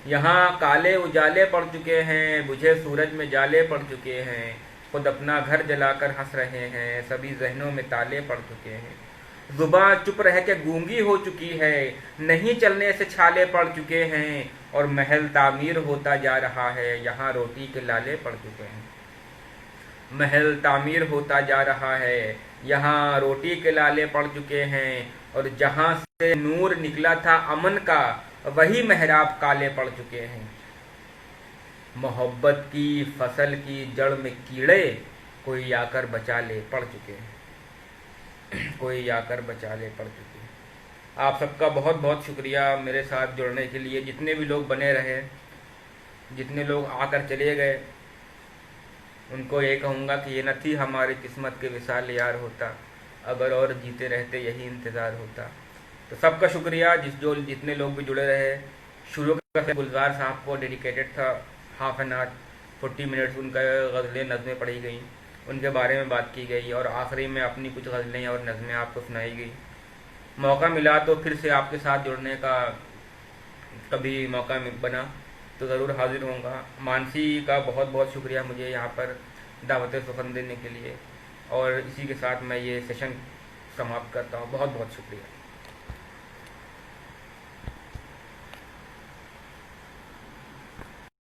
Speaker 1: यहाँ काले उजाले पड़ चुके हैं, बुझे सूरज में जाले पड़ चुके हैं, खुद अपना घर जलाकर हंस रहे हैं, सभी जहनों में ताले पड़ चुके हैं। जुबां चुप रह के गूंगी हो चुकी है, नहीं चलने से छाले पड़ चुके हैं, और महल तामीर होता जा रहा है, यहाँ रोटी के लाले पड़ चुके हैं। महल तामीर होता जा रहा है, यहाँ रोटी के लाले पड़ चुके हैं, और जहाँ से नूर निकला था अमन का, वही मेहराब काले पड़ चुके हैं। मोहब्बत की फसल की जड़ में कीड़े, कोई आकर बचा ले पड़ चुके हैं, कोई आकर बचा ले पड़ चुके हैं। आप सबका बहुत बहुत शुक्रिया मेरे साथ जुड़ने के लिए। जितने भी लोग बने रहे, जितने लोग आकर चले गए, उनको ये कहूँगा कि ये न थी हमारी किस्मत के विशाल यार होता, अगर और जीते रहते यही इंतज़ार होता। तो सबका शुक्रिया जितने लोग भी जुड़े रहे। शुरू का गुलजार साहब को डेडिकेटेड था, हाफ एन आवर 40 मिनट्स उनका गज़लें नज़में पढ़ी गई, उनके बारे में बात की गई, और आखिरी में अपनी कुछ गज़लें और नज़में आपको सुनाई गई। मौका मिला तो फिर से आपके साथ जुड़ने का कभी मौका बना तो ज़रूर हाजिर होऊंगा। मानसी का बहुत बहुत शुक्रिया मुझे यहाँ पर दावत सुखन देने के लिए, और इसी के साथ मैं ये सेशन समाप्त करता हूँ। बहुत बहुत शुक्रिया।